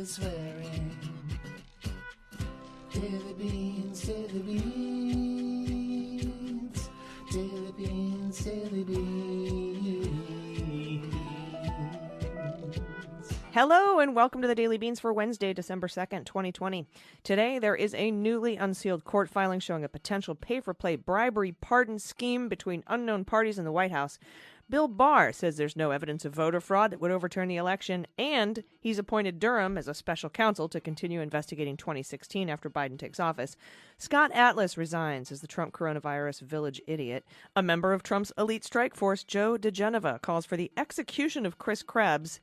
swearing. Daily beans, daily beans. Daily beans, daily beans. Hello and welcome to the Daily Beans for Wednesday, December 2nd, 2020. Today there is a newly unsealed court filing showing a potential pay-for-play bribery pardon scheme between unknown parties in the White House. Bill Barr says there's no evidence of voter fraud that would overturn the election, and he's appointed Durham as a special counsel to continue investigating 2016 after Biden takes office. Scott Atlas resigns as the Trump coronavirus village idiot. A member of Trump's elite strike force, Joe diGenova, calls for the execution of Chris Krebs.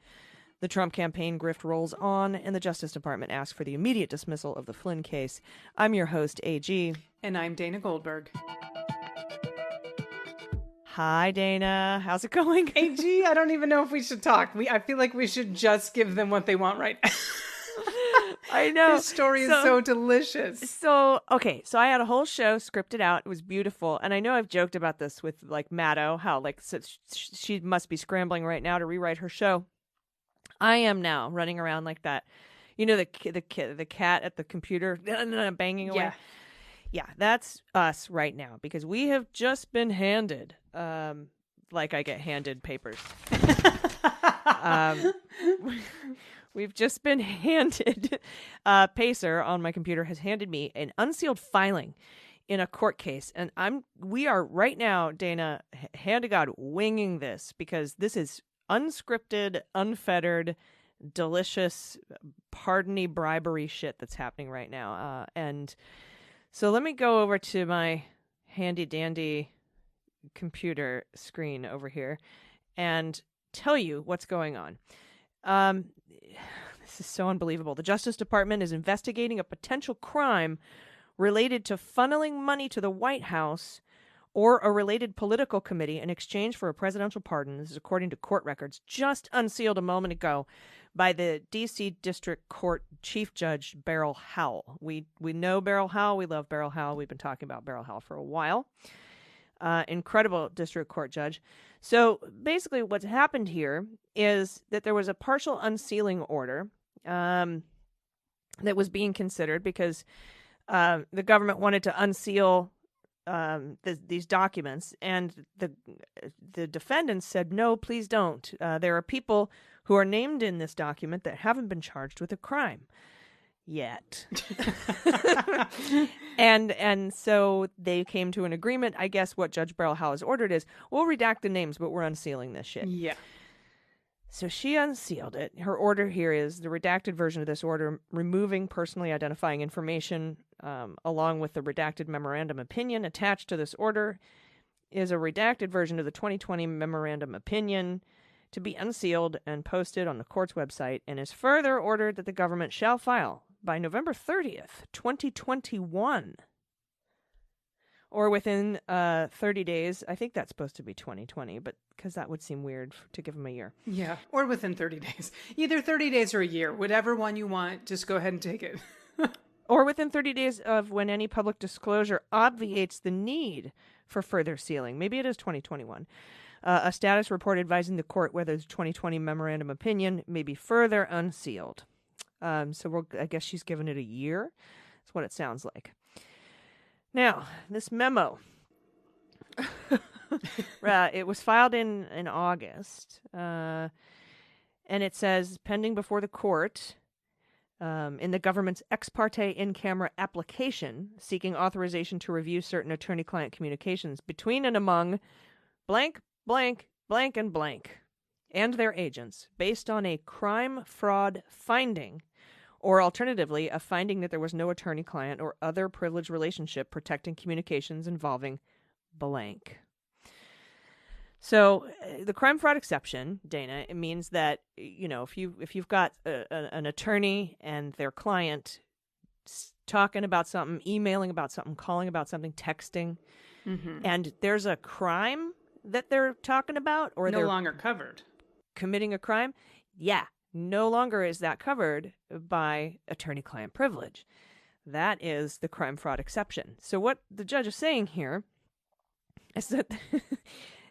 The Trump campaign grift rolls on, and the Justice Department asks for the immediate dismissal of the Flynn case. I'm your host, AG. And I'm Dana Goldberg. Hi, Dana. How's it going? AG, I don't even know if we should talk. I feel like we should just give them what they want right now. I know. This story is so delicious. So I had a whole show scripted out. It was beautiful. And I know I've joked about this with, Maddo, how, she must be scrambling right now to rewrite her show. I am now running around like that. You know, the cat at the computer banging away? Yeah, that's us right now because we have just been handed, like I get handed papers. We've just been handed, Pacer on my computer has handed me an unsealed filing in a court case. And we are right now, Dana, hand to God, winging this because this is unscripted, unfettered, delicious, pardony bribery shit that's happening right now. And so let me go over to my handy dandy computer screen over here and tell you what's going on. This is so unbelievable. The Justice Department is investigating a potential crime related to funneling money to the White House or a related political committee in exchange for a presidential pardon. This is according to court records just unsealed a moment ago by the D.C. District Court Chief Judge Beryl Howell. We know Beryl Howell. We love Beryl Howell. We've been talking about Beryl Howell for a while. Incredible district court judge. So basically what's happened here is that there was a partial unsealing order that was being considered because the government wanted to unseal these documents, and the defendants said, no, please don't. There are people who are named in this document that haven't been charged with a crime yet. and so they came to an agreement. I guess what Judge Beryl Howell has ordered is, we'll redact the names, but we're unsealing this shit. Yeah. So she unsealed it. Her order here is the redacted version of this order, removing personally identifying information, along with the redacted memorandum opinion attached to this order, is a redacted version of the 2020 memorandum opinion to be unsealed and posted on the court's website, and is further ordered that the government shall file by November 30th, 2021. Or within 30 days. I think that's supposed to be 2020, but because that would seem weird to give them a year. Yeah, or within 30 days. Either 30 days or a year. Whatever one you want, just go ahead and take it. Or within 30 days of when any public disclosure obviates the need for further sealing. Maybe it is 2021. A status report advising the court whether the 2020 memorandum opinion may be further unsealed. So I guess she's given it a year. That's what it sounds like. Now, this memo, it was filed in August, and it says, pending before the court, in the government's ex parte in-camera application, seeking authorization to review certain attorney-client communications between and among blank, blank, blank, and blank, and their agents, based on a crime fraud finding, or alternatively, a finding that there was no attorney-client or other privileged relationship protecting communications involving blank. So the crime fraud exception, Dana, it means that, you know, if you've got an attorney and their client talking about something, emailing about something, calling about something, texting, and there's a crime that they're talking about, or no longer covered, committing a crime, no longer is that covered by attorney-client privilege. That is the crime fraud exception. So what the judge is saying here is that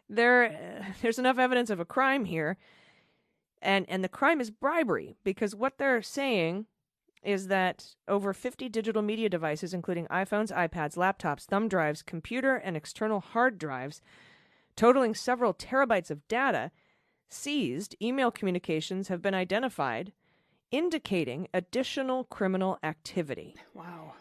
there's enough evidence of a crime here And the crime is bribery, because what they're saying is that over 50 digital media devices, including iPhones, iPads, laptops, thumb drives, computer and external hard drives, totaling several terabytes of data, seized email communications have been identified, indicating additional criminal activity. Wow.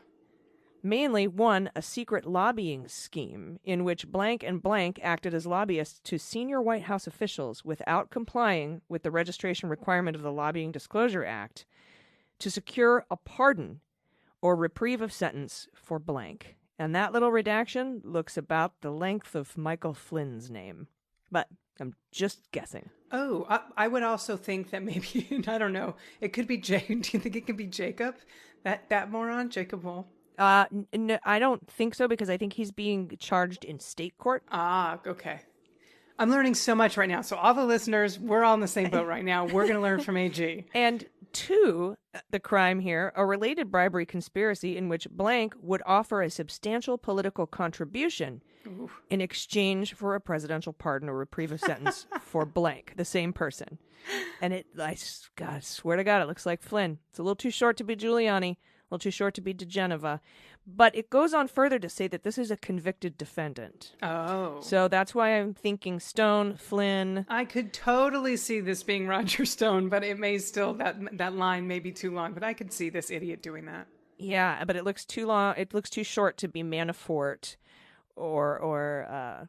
Mainly, one, a secret lobbying scheme in which blank and blank acted as lobbyists to senior White House officials without complying with the registration requirement of the Lobbying Disclosure Act to secure a pardon or reprieve of sentence for blank. And that little redaction looks about the length of Michael Flynn's name. But I'm just guessing. Oh, I would also think that maybe, I don't know, it could be Jay. Do you think it could be Jacob? That moron, Jacob Wall? No, I don't think so, because I think he's being charged in state court. Ah, okay. I'm learning so much right now. So all the listeners, we're all in the same boat right now. We're going to learn from AG. And two, the crime here, a related bribery conspiracy in which blank would offer a substantial political contribution in exchange for a presidential pardon or reprieve of sentence for blank, the same person. And God, swear to God, it looks like Flynn. It's a little too short to be Giuliani. A little too short to be diGenova. But it goes on further to say that this is a convicted defendant. Oh. So that's why I'm thinking Stone, Flynn. I could totally see this being Roger Stone, but it may still, that line may be too long. But I could see this idiot doing that. Yeah, but it looks too long. It looks too short to be Manafort or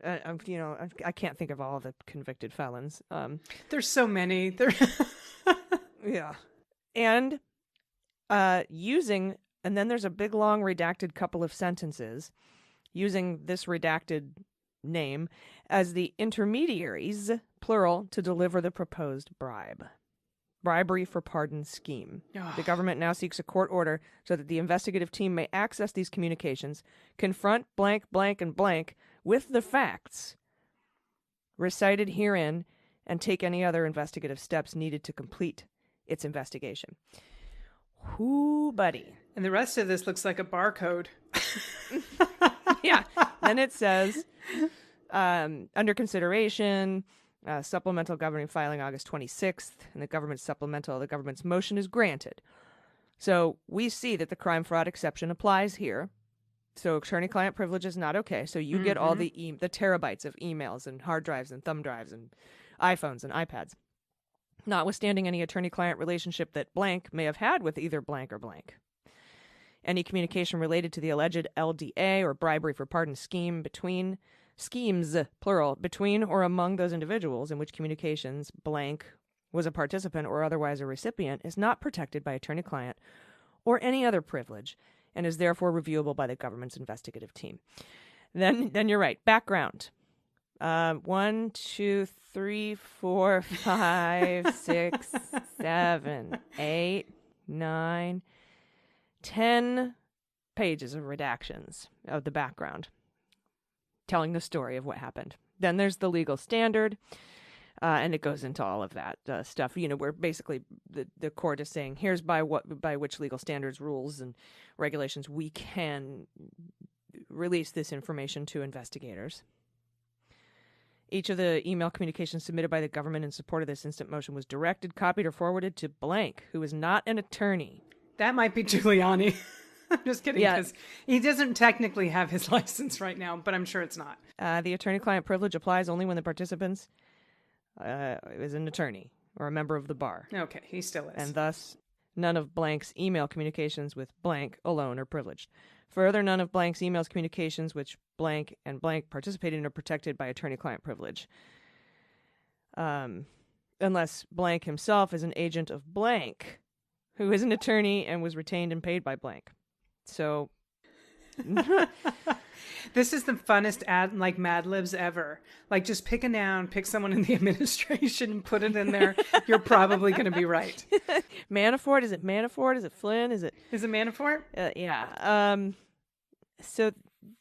I can't think of all the convicted felons. There's so many. Yeah. And and then there's a big long redacted couple of sentences using this redacted name as the intermediaries, plural, to deliver the proposed bribe. Bribery for pardon scheme. Oh. The government now seeks a court order so that the investigative team may access these communications, confront blank, blank, and blank with the facts recited herein, and take any other investigative steps needed to complete its investigation. Whoo, buddy. And the rest of this looks like a barcode. Yeah. Then it says, under consideration, supplemental governing filing August 26th, and the government's motion is granted. So we see that the crime fraud exception applies here. So attorney-client privilege is not okay. So you get all the terabytes of emails and hard drives and thumb drives and iPhones and iPads, notwithstanding any attorney-client relationship that blank may have had with either blank or blank. Any communication related to the alleged LDA or bribery for pardon schemes, plural, between or among those individuals in which communications blank was a participant or otherwise a recipient is not protected by attorney-client or any other privilege and is therefore reviewable by the government's investigative team. Then you're right. Background. 1, 2, 3, 4, 5, 6, 7, 8, 9, 10 pages of redactions of the background telling the story of what happened. Then there's the legal standard, and it goes into all of that stuff. Where basically the court is saying, here's by which legal standards, rules, and regulations we can release this information to investigators. Each of the email communications submitted by the government in support of this instant motion was directed, copied, or forwarded to blank, who is not an attorney. That might be Giuliani. I'm just kidding, Yeah. because he doesn't technically have his license right now, but I'm sure it's not. The attorney-client privilege applies only when the participants is an attorney or a member of the bar. Okay, he still is. And thus, none of blank's email communications with blank alone are privileged. Further, none of blank's emails communications which blank and blank participated in are protected by attorney-client privilege. Unless blank himself is an agent of blank, who is an attorney and was retained and paid by blank. So... This is the funnest Mad Libs ever. Like, just pick a noun, pick someone in the administration, and put it in there. You're probably going to be right. Manafort? Is it Manafort? Is it Flynn? Is it Manafort? Yeah. So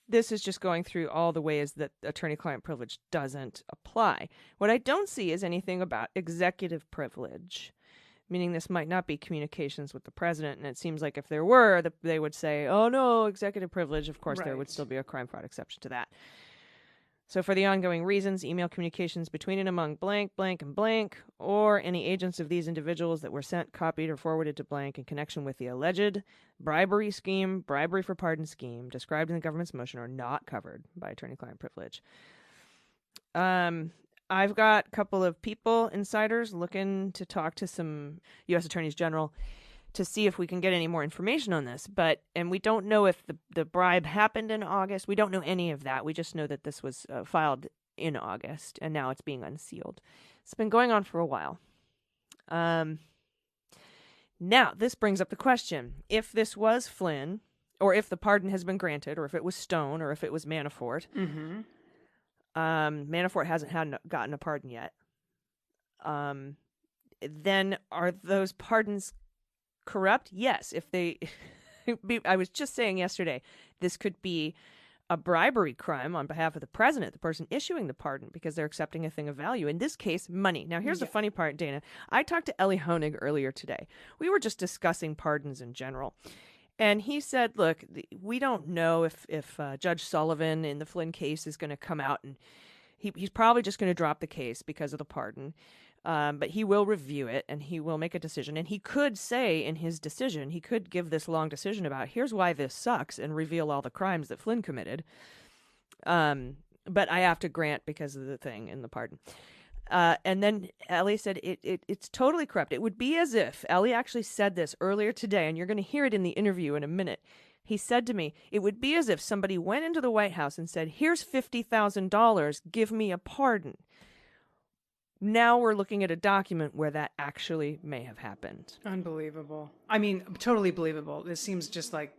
this is just going through all the ways that attorney-client privilege doesn't apply. What I don't see is anything about executive privilege, meaning this might not be communications with the president. And it seems like if there were, they would say, oh, no, executive privilege. Of course, there would still be a crime fraud exception to that. So for the ongoing reasons, email communications between and among blank, blank, and blank, or any agents of these individuals that were sent, copied, or forwarded to blank in connection with the alleged bribery scheme, bribery for pardon scheme, described in the government's motion are not covered by attorney-client privilege. I've got a couple of people, insiders, looking to talk to some U.S. attorneys general to see if we can get any more information on this. And we don't know if the bribe happened in August. We don't know any of that. We just know that this was filed in August, and now it's being unsealed. It's been going on for a while. Now, this brings up the question. If this was Flynn, or if the pardon has been granted, or if it was Stone, or if it was Manafort, Manafort hasn't gotten a pardon yet, then are those pardons corrupt? Yes. If they, I was just saying yesterday, this could be a bribery crime on behalf of the president, the person issuing the pardon, because they're accepting a thing of value. In this case, money. Now, here's the funny part, Dana. I talked to Elie Honig earlier today. We were just discussing pardons in general. And he said, look, we don't know if Judge Sullivan in the Flynn case is going to come out, and he's probably just going to drop the case because of the pardon. But he will review it, and he will make a decision. And he could say in his decision, he could give this long decision about, here's why this sucks, and reveal all the crimes that Flynn committed. But I have to grant because of the thing in the pardon. And then Elie said it's totally corrupt. It would be as if, Elie actually said this earlier today, and you're going to hear it in the interview in a minute. He said to me, it would be as if somebody went into the White House and said, here's $50,000, give me a pardon. Now we're looking at a document where that actually may have happened. Unbelievable. I mean, totally believable. This seems just like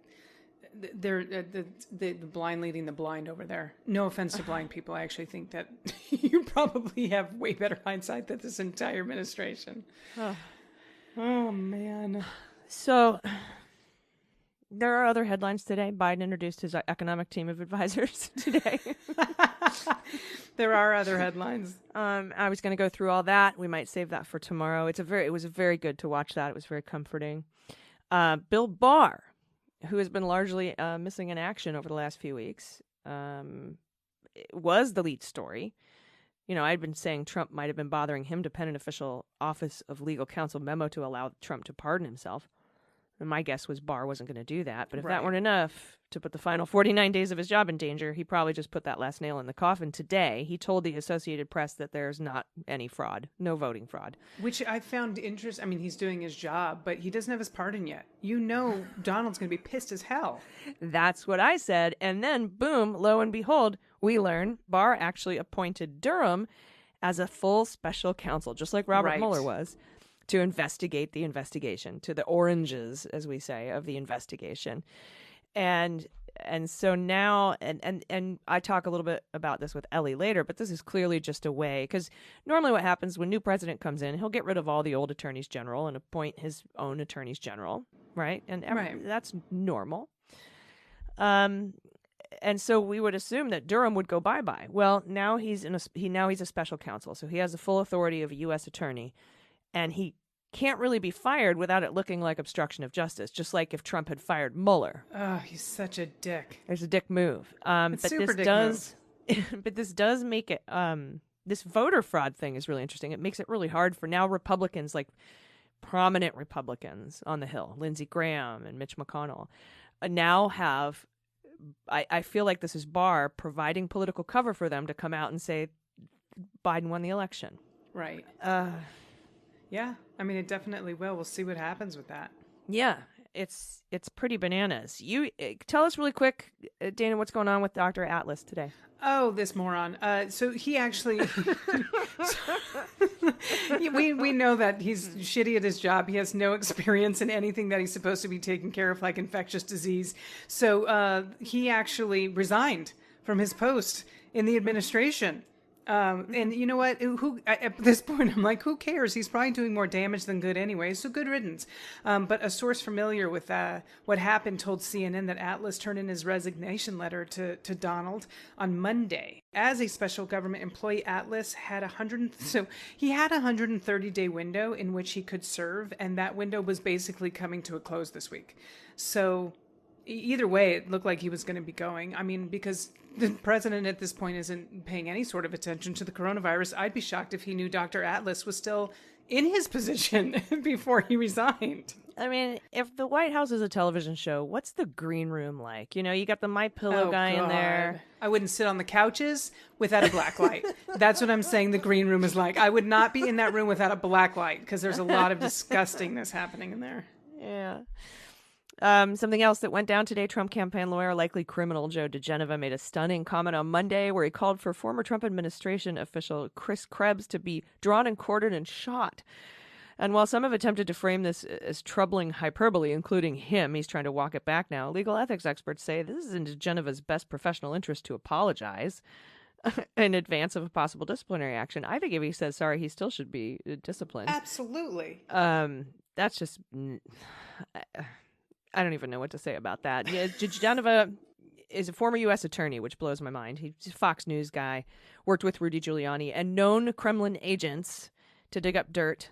they're the blind leading the blind over there. No offense to blind people. I actually think that you probably have way better hindsight than this entire administration. Oh man. So there are other headlines today. Biden introduced his economic team of advisors today. There are other headlines. I was going to go through all that. We might save that for tomorrow. It was very good to watch that. It was very comforting. Bill Barr, who has been largely missing in action over the last few weeks, was the lead story. You know, I'd been saying Trump might have been bothering him to pen an official Office of Legal Counsel memo to allow Trump to pardon himself. And my guess was Barr wasn't going to do that. But if that weren't enough to put the final 49 days of his job in danger, he probably just put that last nail in the coffin today. He told the Associated Press that there's not any fraud, no voting fraud. Which I found interesting. I mean, he's doing his job, but he doesn't have his pardon yet. You know Donald's going to be pissed as hell. That's what I said. And then, boom, lo and behold, we learn Barr actually appointed Durham as a full special counsel, just like Robert Mueller was, to investigate the investigation, to the oranges, as we say, of the investigation. And so now, and I talk a little bit about this with Elie later, but this is clearly just a way, because normally what happens when new president comes in, he'll get rid of all the old attorneys general and appoint his own attorneys general, right? And that's normal. And so we would assume that Durham would go bye-bye. Well, now he's a special counsel, so he has the full authority of a U.S. attorney, and he can't really be fired without it looking like obstruction of justice, just like if Trump had fired Mueller. Oh, he's such a dick. There's a dick move. It's super dick move. But this does make it, this voter fraud thing is really interesting. It makes it really hard for now Republicans, like prominent Republicans on the Hill, Lindsey Graham and Mitch McConnell, now have, I feel like this is Barr providing political cover for them to come out and say Biden won the election. Right. Yeah, I mean, it definitely will. We'll see what happens with that. Yeah, it's pretty bananas. You tell us really quick, Dana, what's going on with Dr. Atlas today? Oh, this moron. So he actually, we know that he's shitty at his job. He has no experience in anything that he's supposed to be taking care of, like infectious disease. So he actually resigned from his post in the administration. And you know what? At this point, I'm like, who cares? He's probably doing more damage than good anyway, so good riddance. But a source familiar with what happened told CNN that Atlas turned in his resignation letter to Donald on Monday. As a special government employee, Atlas had a 130-day window in which he could serve, and that window was basically coming to a close this week. So either way, it looked like he was going to be going. I mean, because the president at this point isn't paying any sort of attention to the coronavirus. I'd be shocked if he knew Dr. Atlas was still in his position before he resigned. I mean, if the White House is a television show, what's the green room like? You know, you got the My Pillow guy in there. I wouldn't sit on the couches without a black light. That's what I'm saying the green room is like. I would not be in that room without a black light because there's a lot of disgustingness happening in there. Yeah. Something else that went down today, Trump campaign lawyer, likely criminal Joe diGenova, made a stunning comment on Monday where he called for former Trump administration official Chris Krebs to be drawn and quartered and shot. And while some have attempted to frame this as troubling hyperbole, including him, he's trying to walk it back now, legal ethics experts say this is in diGenova's best professional interest to apologize in advance of a possible disciplinary action. I think if he says sorry, he still should be disciplined. Absolutely. That's just... I don't even know what to say about that. Yeah, diGenova is a former U.S. attorney, which blows my mind. He's a Fox News guy, worked with Rudy Giuliani, and known Kremlin agents to dig up dirt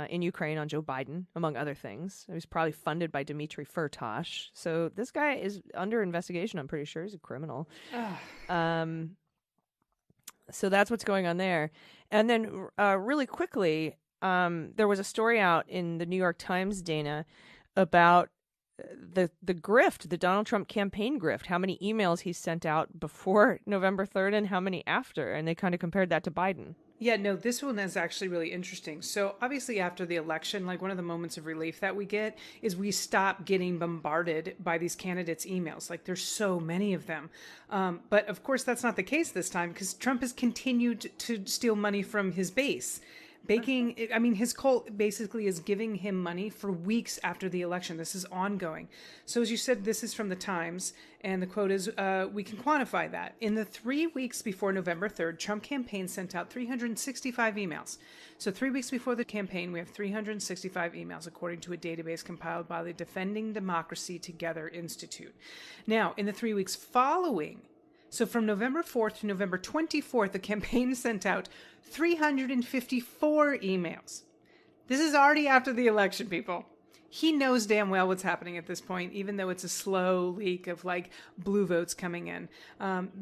in Ukraine on Joe Biden, among other things. He was probably funded by Dmitry Firtash. So this guy is under investigation. I'm pretty sure he's a criminal. So that's what's going on there. And then really quickly, there was a story out in the New York Times, Dana, about the grift, the Donald Trump campaign grift, how many emails he sent out before November 3rd and how many after. And they kind of compared that to Biden. Yeah, no, this one is actually really interesting. So obviously after the election, like one of the moments of relief that we get is we stop getting bombarded by these candidates' emails. Like there's so many of them. But of course, that's not the case this time because Trump has continued to steal money from his base. His cult basically is giving him money for weeks after the election. This is ongoing. So as you said, this is from the Times, and the quote is, we can quantify that. In the 3 weeks before November 3rd, Trump campaign sent out 365 emails. So 3 weeks before the campaign, we have 365 emails, according to a database compiled by the Defending Democracy Together Institute. Now, in the 3 weeks following, so from November 4th to November 24th, the campaign sent out 354 emails. This is already after the election, people. He knows damn well what's happening at this point, even though it's a slow leak of like blue votes coming in.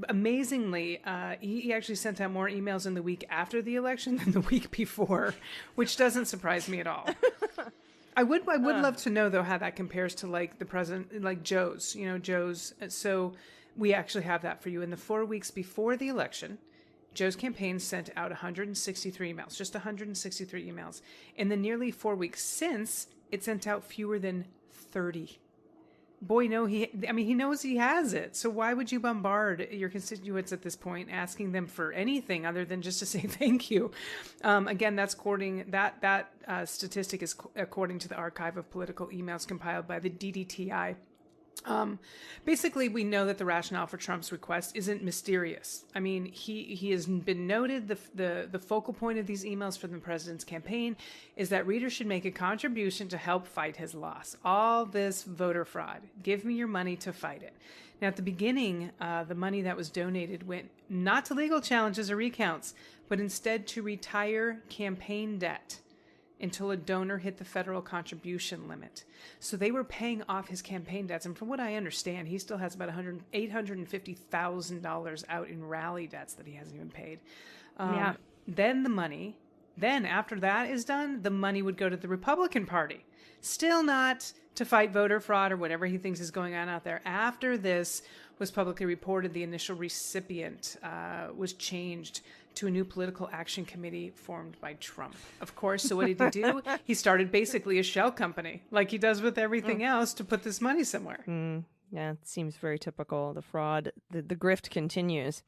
Amazingly, he actually sent out more emails in the week after the election than the week before, which doesn't surprise me at all. I would love to know though how that compares to like the president, like Joe's. So we actually have that for you. In the 4 weeks before the election, Joe's campaign sent out 163 emails, just 163 emails. In the nearly 4 weeks since, it sent out fewer than 30. Boy, no, he knows he has it. So why would you bombard your constituents at this point, asking them for anything other than just to say thank you? Again, that's that statistic is according to the Archive of Political Emails compiled by the DDTI. Basically, we know that the rationale for Trump's request isn't mysterious. I mean, he has been noted. The focal point of these emails from the president's campaign is that readers should make a contribution to help fight his loss. All this voter fraud. Give me your money to fight it. Now, at the beginning, the money that was donated went not to legal challenges or recounts, but instead to retire campaign debt until a donor hit the federal contribution limit. So they were paying off his campaign debts. And from what I understand, he still has about $850,000 out in rally debts that he hasn't even paid. Then after that is done, the money would go to the Republican Party. Still not to fight voter fraud or whatever he thinks is going on out there. After this was publicly reported, the initial recipient was changed to a new political action committee formed by Trump. Of course, so what did he do? He started basically a shell company, like he does with everything else, to put this money somewhere. Yeah, it seems very typical. The fraud, the grift continues.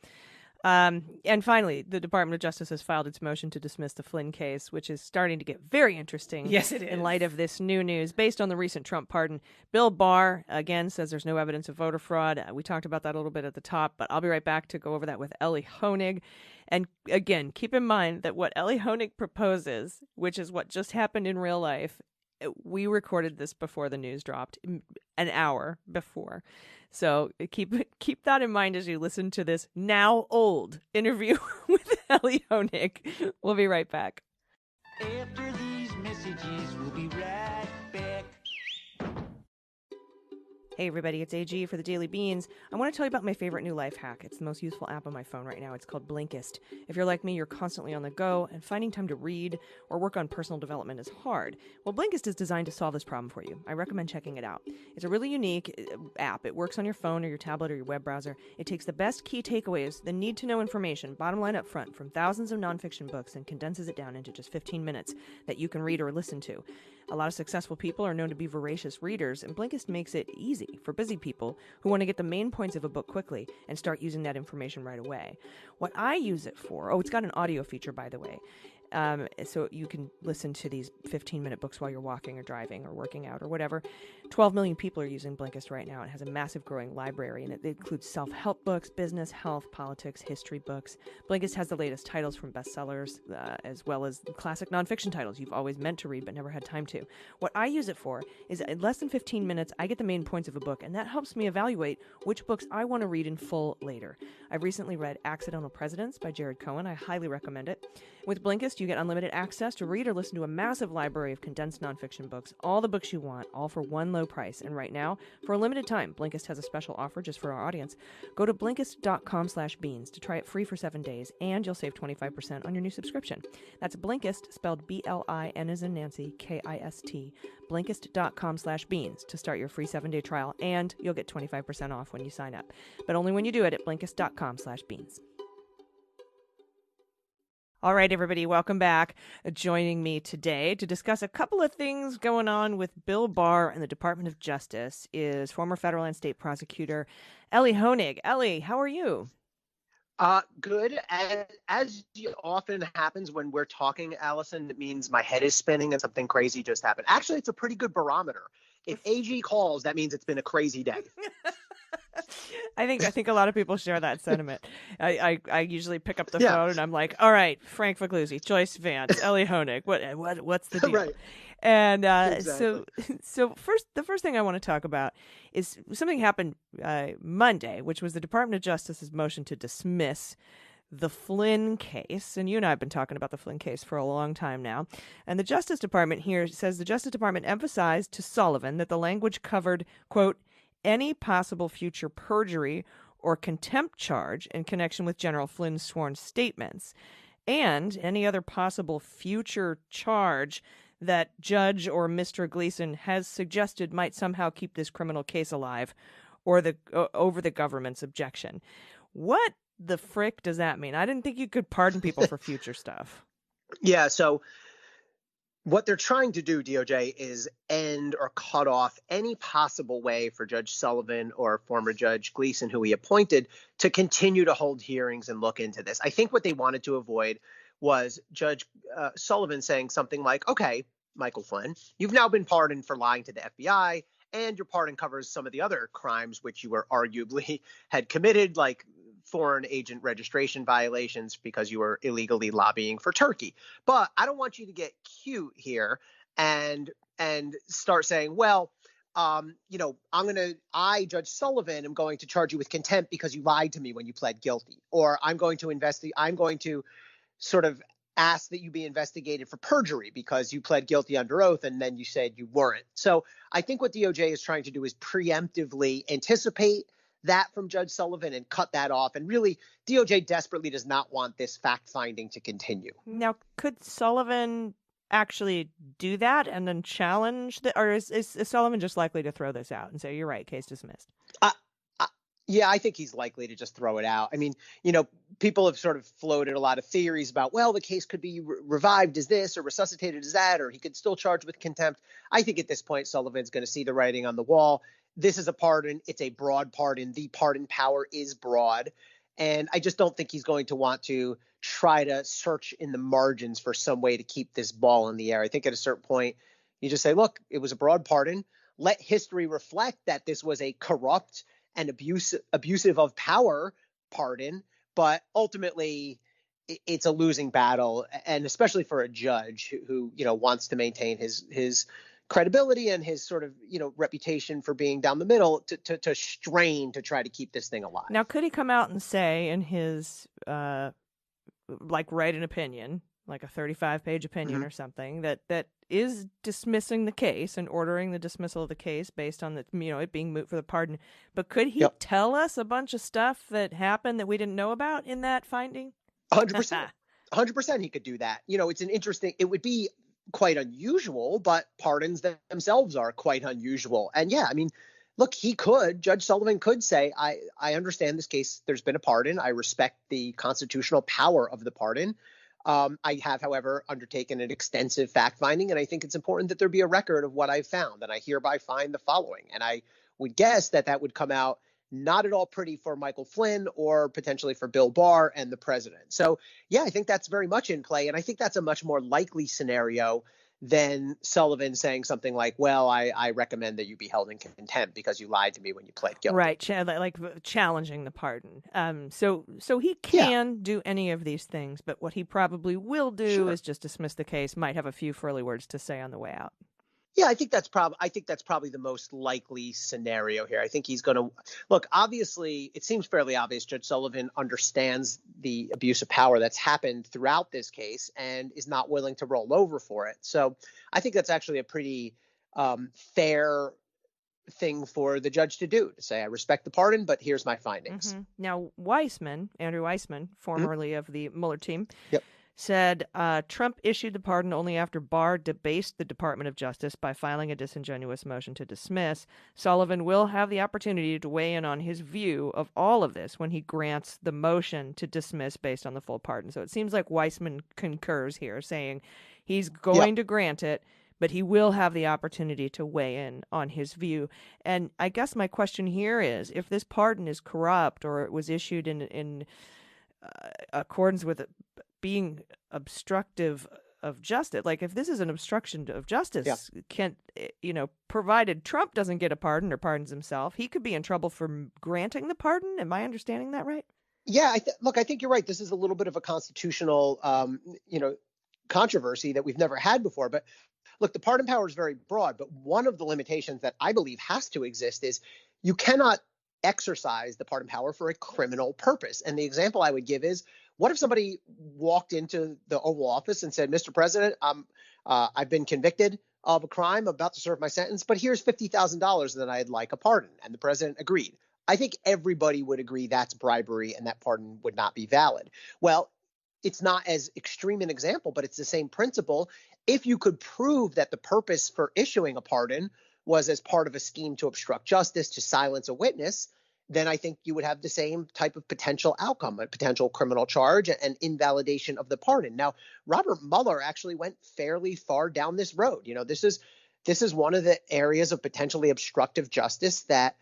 And finally, the Department of Justice has filed its motion to dismiss the Flynn case, which is starting to get very interesting. Yes, it is. In light of this new news. Based on the recent Trump pardon, Bill Barr, again, says there's no evidence of voter fraud. We talked about that a little bit at the top, but I'll be right back to go over that with Elie Honig. And again, keep in mind that what Elie Honig proposes, which is what just happened in real life, we recorded this before the news dropped, an hour before. So keep that in mind as you listen to this now old interview with Elie Honig. We'll be right back. After these messages, we'll be right back. Hey everybody, it's AG for the Daily Beans. I want to tell you about my favorite new life hack. It's the most useful app on my phone right now. It's called Blinkist. If you're like me, you're constantly on the go, and finding time to read or work on personal development is hard. Well, Blinkist is designed to solve this problem for you. I recommend checking it out. It's a really unique app. It works on your phone or your tablet or your web browser. It takes the best key takeaways, the need-to-know information, bottom line up front, from thousands of nonfiction books and condenses it down into just 15 minutes that you can read or listen to. A lot of successful people are known to be voracious readers, and Blinkist makes it easy for busy people who want to get the main points of a book quickly and start using that information right away. What I use it for, it's got an audio feature, by the way, so you can listen to these 15-minute books while you're walking or driving or working out or whatever. 12 million people are using Blinkist right now. It has a massive growing library, and it includes self-help books, business, health, politics, history books. Blinkist has the latest titles from bestsellers, as well as classic nonfiction titles you've always meant to read but never had time to. What I use it for is in less than 15 minutes, I get the main points of a book, and that helps me evaluate which books I want to read in full later. I've recently read Accidental Presidents by Jared Cohen. I highly recommend it. With Blinkist, you get unlimited access to read or listen to a massive library of condensed nonfiction books, all the books you want, all for one low price. And right now, for a limited time, Blinkist has a special offer just for our audience. Go to Blinkist.com/beans to try it free for 7 days, and you'll save 25% on your new subscription. That's Blinkist, spelled B-L-I-N as in Nancy, K-I-S-T, Blinkist.com/beans to start your free 7-day trial, and you'll get 25% off when you sign up. But only when you do it at Blinkist.com/beans. All right, everybody, welcome back. Joining me today to discuss a couple of things going on with Bill Barr and the Department of Justice is former federal and state prosecutor Elie Honig. Elie, how are you? Good. As often happens when we're talking, Allison, it means my head is spinning and something crazy just happened. Actually, it's a pretty good barometer. If AG calls, that means it's been a crazy day. I think a lot of people share that sentiment. I usually pick up the phone and I'm like, all right, Frank Figluzzi, Joyce Vance, Elie Honig, what's the deal? Right. And exactly. so the first thing I want to talk about is something happened Monday, which was the Department of Justice's motion to dismiss the Flynn case. And you and I have been talking about the Flynn case for a long time now. And the Justice Department here says the Justice Department emphasized to Sullivan that the language covered, quote, any possible future perjury or contempt charge in connection with General Flynn's sworn statements, and any other possible future charge that Judge or Mr. Gleason has suggested might somehow keep this criminal case alive, or over the government's objection. What the frick does that mean? I didn't think you could pardon people for future stuff. Yeah, so what they're trying to do, DOJ, is end or cut off any possible way for Judge Sullivan or former Judge Gleason, who he appointed, to continue to hold hearings and look into this. I think what they wanted to avoid was Judge Sullivan saying something like, okay, Michael Flynn, you've now been pardoned for lying to the FBI, and your pardon covers some of the other crimes which you were arguably had committed, like foreign agent registration violations because you were illegally lobbying for Turkey. But I don't want you to get cute here and start saying, well, I, Judge Sullivan, am going to charge you with contempt because you lied to me when you pled guilty, or I'm going to sort of ask that you be investigated for perjury because you pled guilty under oath and then you said you weren't. So I think what DOJ is trying to do is preemptively anticipate that from Judge Sullivan and cut that off. And really, DOJ desperately does not want this fact-finding to continue. Now, could Sullivan actually do that and then challenge or is Sullivan just likely to throw this out and say, you're right, case dismissed? Yeah, I think he's likely to just throw it out. I mean, people have sort of floated a lot of theories about, well, the case could be revived as this or resuscitated as that, or he could still charge with contempt. I think at this point, Sullivan's going to see the writing on the wall. This is a pardon. It's a broad pardon. The pardon power is broad. And I just don't think he's going to want to try to search in the margins for some way to keep this ball in the air. I think at a certain point, you just say, look, it was a broad pardon. Let history reflect that this was a corrupt and abusive of power pardon. But ultimately, it's a losing battle. And especially for a judge who wants to maintain his credibility and his sort of, reputation for being down the middle to strain to try to keep this thing alive. Now, could he come out and say in his, write an opinion like a 35-page opinion or something that is dismissing the case and ordering the dismissal of the case based on the it being moot for the pardon. But could he tell us a bunch of stuff that happened that we didn't know about in that finding? 100%. 100% he could do that. It's an interesting, it would be quite unusual, but pardons themselves are quite unusual. And yeah, I mean, look, Judge Sullivan could say, I understand this case, there's been a pardon. I respect the constitutional power of the pardon. I have, however, undertaken an extensive fact finding, and I think it's important that there be a record of what I've found. And I hereby find the following. And I would guess that would come out not at all pretty for Michael Flynn or potentially for Bill Barr and the president. So, yeah, I think that's very much in play. And I think that's a much more likely scenario than Sullivan saying something like, well, I recommend that you be held in contempt because you lied to me when you pled guilty. Right, like challenging the pardon. So he can do any of these things, but what he probably will do is just dismiss the case, might have a few furly words to say on the way out. Yeah, I think that's probably the most likely scenario here. I think he's going to look. Obviously, it seems fairly obvious. Judge Sullivan understands the abuse of power that's happened throughout this case and is not willing to roll over for it. So I think that's actually a pretty fair thing for the judge to do, to say, I respect the pardon, but here's my findings. Now, Andrew Weissman, formerly of the Mueller team, Yep. said Trump issued the pardon only after Barr debased the Department of Justice by filing a disingenuous motion to dismiss. Sullivan will have the opportunity to weigh in on his view of all of this when he grants the motion to dismiss based on the full pardon. So it seems like Weissman concurs here, saying he's going to grant it, but he will have the opportunity to weigh in on his view. And I guess my question here is, if this pardon is corrupt or it was issued in accordance with being obstructive of justice, like if this is an obstruction of justice, provided Trump doesn't get a pardon or pardons himself, he could be in trouble for granting the pardon. Am I understanding that right? Yeah, I think you're right. This is a little bit of a constitutional, controversy that we've never had before. But look, the pardon power is very broad. But one of the limitations that I believe has to exist is you cannot exercise the pardon power for a criminal purpose. And the example I would give is, what if somebody walked into the Oval Office and said, Mr. President, I've been convicted of a crime, I'm about to serve my sentence, but here's $50,000 that I'd like a pardon. And the president agreed. I think everybody would agree that's bribery and that pardon would not be valid. Well, it's not as extreme an example, but it's the same principle. If you could prove that the purpose for issuing a pardon was as part of a scheme to obstruct justice, to silence a witness, then I think you would have the same type of potential outcome, a potential criminal charge and invalidation of the pardon. Now, Robert Mueller actually went fairly far down this road. This is one of the areas of potentially obstructive justice that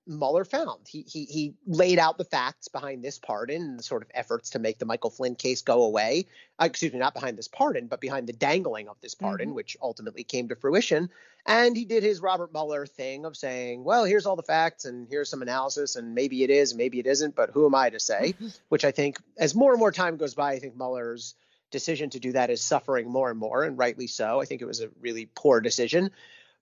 Mueller found. He laid out the facts behind this pardon and the sort of efforts to make the Michael Flynn case go away. Not behind this pardon, but behind the dangling of this pardon, which ultimately came to fruition. And he did his Robert Mueller thing of saying, well, here's all the facts and here's some analysis and maybe it is, maybe it isn't, but who am I to say? Which I think as more and more time goes by, I think Mueller's decision to do that is suffering more and more, and rightly so. I think it was a really poor decision.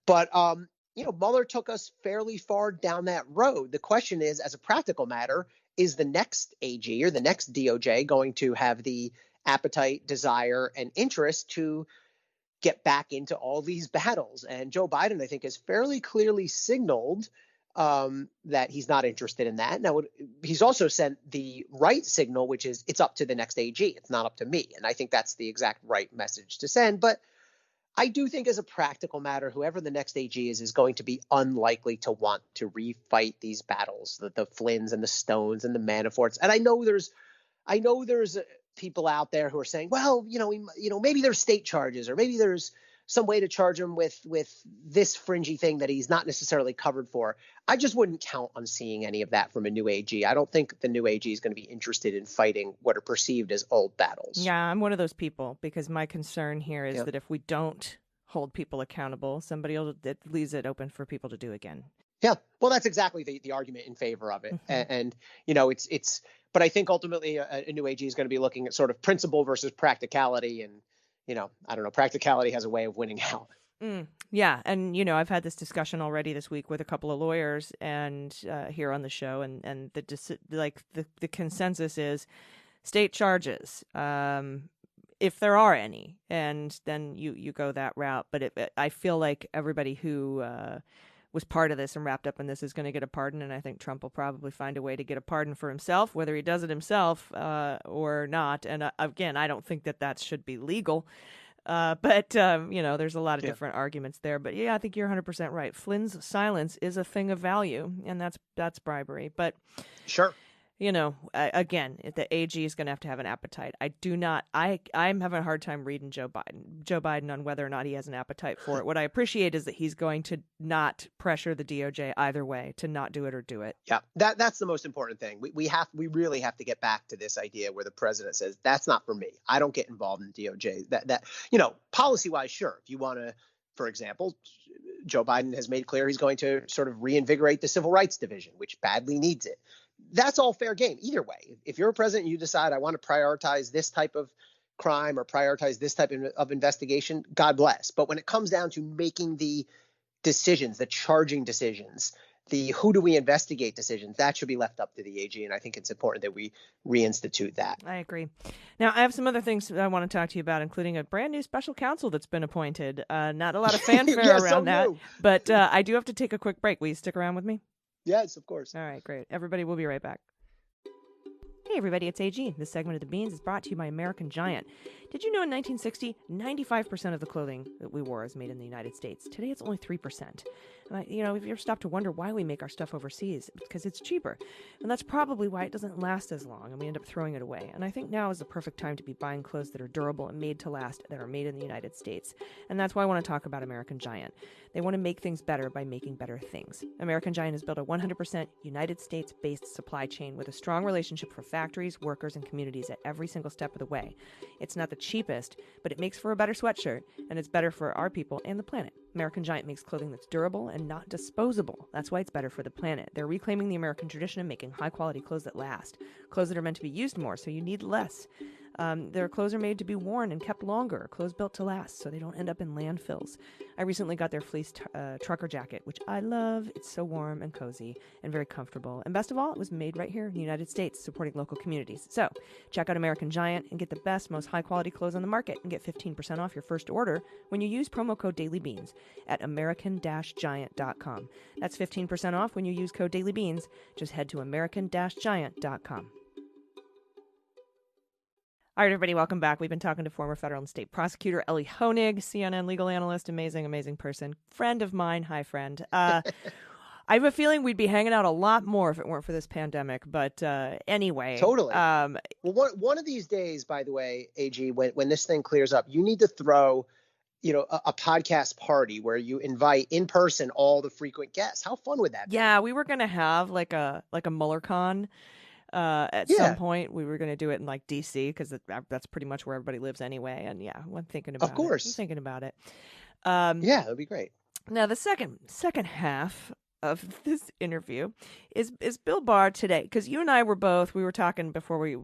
But Mueller took us fairly far down that road. The question is, as a practical matter, is the next AG or the next DOJ going to have the appetite, desire, and interest to get back into all these battles? And Joe Biden, I think, has fairly clearly signaled that he's not interested in that. Now, he's also sent the right signal, which is it's up to the next AG. It's not up to me. And I think that's the exact right message to send. But I do think as a practical matter, whoever the next AG is going to be unlikely to want to refight these battles, the Flynns and the Stones and the Manaforts. And I know there's people out there who are saying, well, maybe there's state charges, or maybe there's some way to charge him with this fringy thing that he's not necessarily covered for. I just wouldn't count on seeing any of that from a new AG. I don't think the new AG is going to be interested in fighting what are perceived as old battles. Yeah, I'm one of those people, because my concern here is that if we don't hold people accountable, that leaves it open for people to do again. Yeah, well, that's exactly the argument in favor of it. And but I think ultimately a new AG is going to be looking at sort of principle versus practicality. And, I don't know, practicality has a way of winning out. Yeah. And, I've had this discussion already this week with a couple of lawyers and here on the show. And the consensus is state charges. if there are any, and then you go that route. But I feel like everybody who was part of this and wrapped up in this is going to get a pardon, and I think Trump will probably find a way to get a pardon for himself, whether he does it himself or not. And again, I don't think that should be legal. But there's a lot of different arguments there. But yeah, I think you're 100% right. Flynn's silence is a thing of value, and that's bribery. But sure. Again, the AG is going to have an appetite. I'm having a hard time reading Joe Biden on whether or not he has an appetite for it. What I appreciate is that he's going to not pressure the DOJ either way to not do it or do it. Yeah, that's the most important thing. We really have to get back to this idea where the president says, that's not for me. I don't get involved in DOJ. That policy wise, sure. If you want to, for example, Joe Biden has made clear he's going to sort of reinvigorate the Civil Rights Division, which badly needs it. That's all fair game either way. If you're a president and you decide I want to prioritize this type of crime or prioritize this type of investigation, God bless. But when it comes down to making the decisions, the charging decisions, the who do we investigate decisions, that should be left up to the AG. And I think it's important that we reinstitute that. I agree. Now, I have some other things I want to talk to you about, including a brand new special counsel that's been appointed. Not a lot of fanfare around that, but I do have to take a quick break. Will you stick around with me? Yes, of course. All right, great. Everybody, we'll be right back. Hey everybody, it's AG. This segment of The Beans is brought to you by American Giant. Did you know in 1960, 95% of the clothing that we wore is made in the United States? Today it's only 3%. And if you ever stop to wonder why we make our stuff overseas, it's because it's cheaper. And that's probably why it doesn't last as long and we end up throwing it away. And I think now is the perfect time to be buying clothes that are durable and made to last, that are made in the United States. And that's why I want to talk about American Giant. They want to make things better by making better things. American Giant has built a 100% United States-based supply chain with a strong relationship for factories, workers, and communities at every single step of the way. It's not the cheapest, but it makes for a better sweatshirt, and it's better for our people and the planet. American Giant makes clothing that's durable and not disposable. That's why it's better for the planet. They're reclaiming the American tradition of making high-quality clothes that last, clothes that are meant to be used more, so you need less. Their clothes are made to be worn and kept longer, clothes built to last, so they don't end up in landfills. I recently got their fleece trucker jacket, which I love. It's so warm and cozy and very comfortable. And best of all, it was made right here in the United States, supporting local communities. So check out American Giant and get the best, most high-quality clothes on the market and get 15% off your first order when you use promo code DailyBeans at american-giant.com. That's 15% off when you use code DailyBeans. Just head to american-giant.com. All right, everybody, welcome back. We've been talking to former federal and state prosecutor Elie Honig, CNN legal analyst, amazing person, friend of mine. Hi, friend. I have a feeling we'd be hanging out a lot more if it weren't for this pandemic. But anyway. Totally. Well, one of these days, by the way, AG, when this thing clears up, you need to throw a podcast party where you invite in person all the frequent guests. How fun would that be? Yeah, we were going to have like a MullerCon. At some point, we were going to do it in like DC because that's pretty much where everybody lives anyway. And yeah, I'm thinking about it. Of course. I'm thinking about it. Yeah, that'd be great. Now, the second half of this interview is Bill Barr today, because you and I were talking before we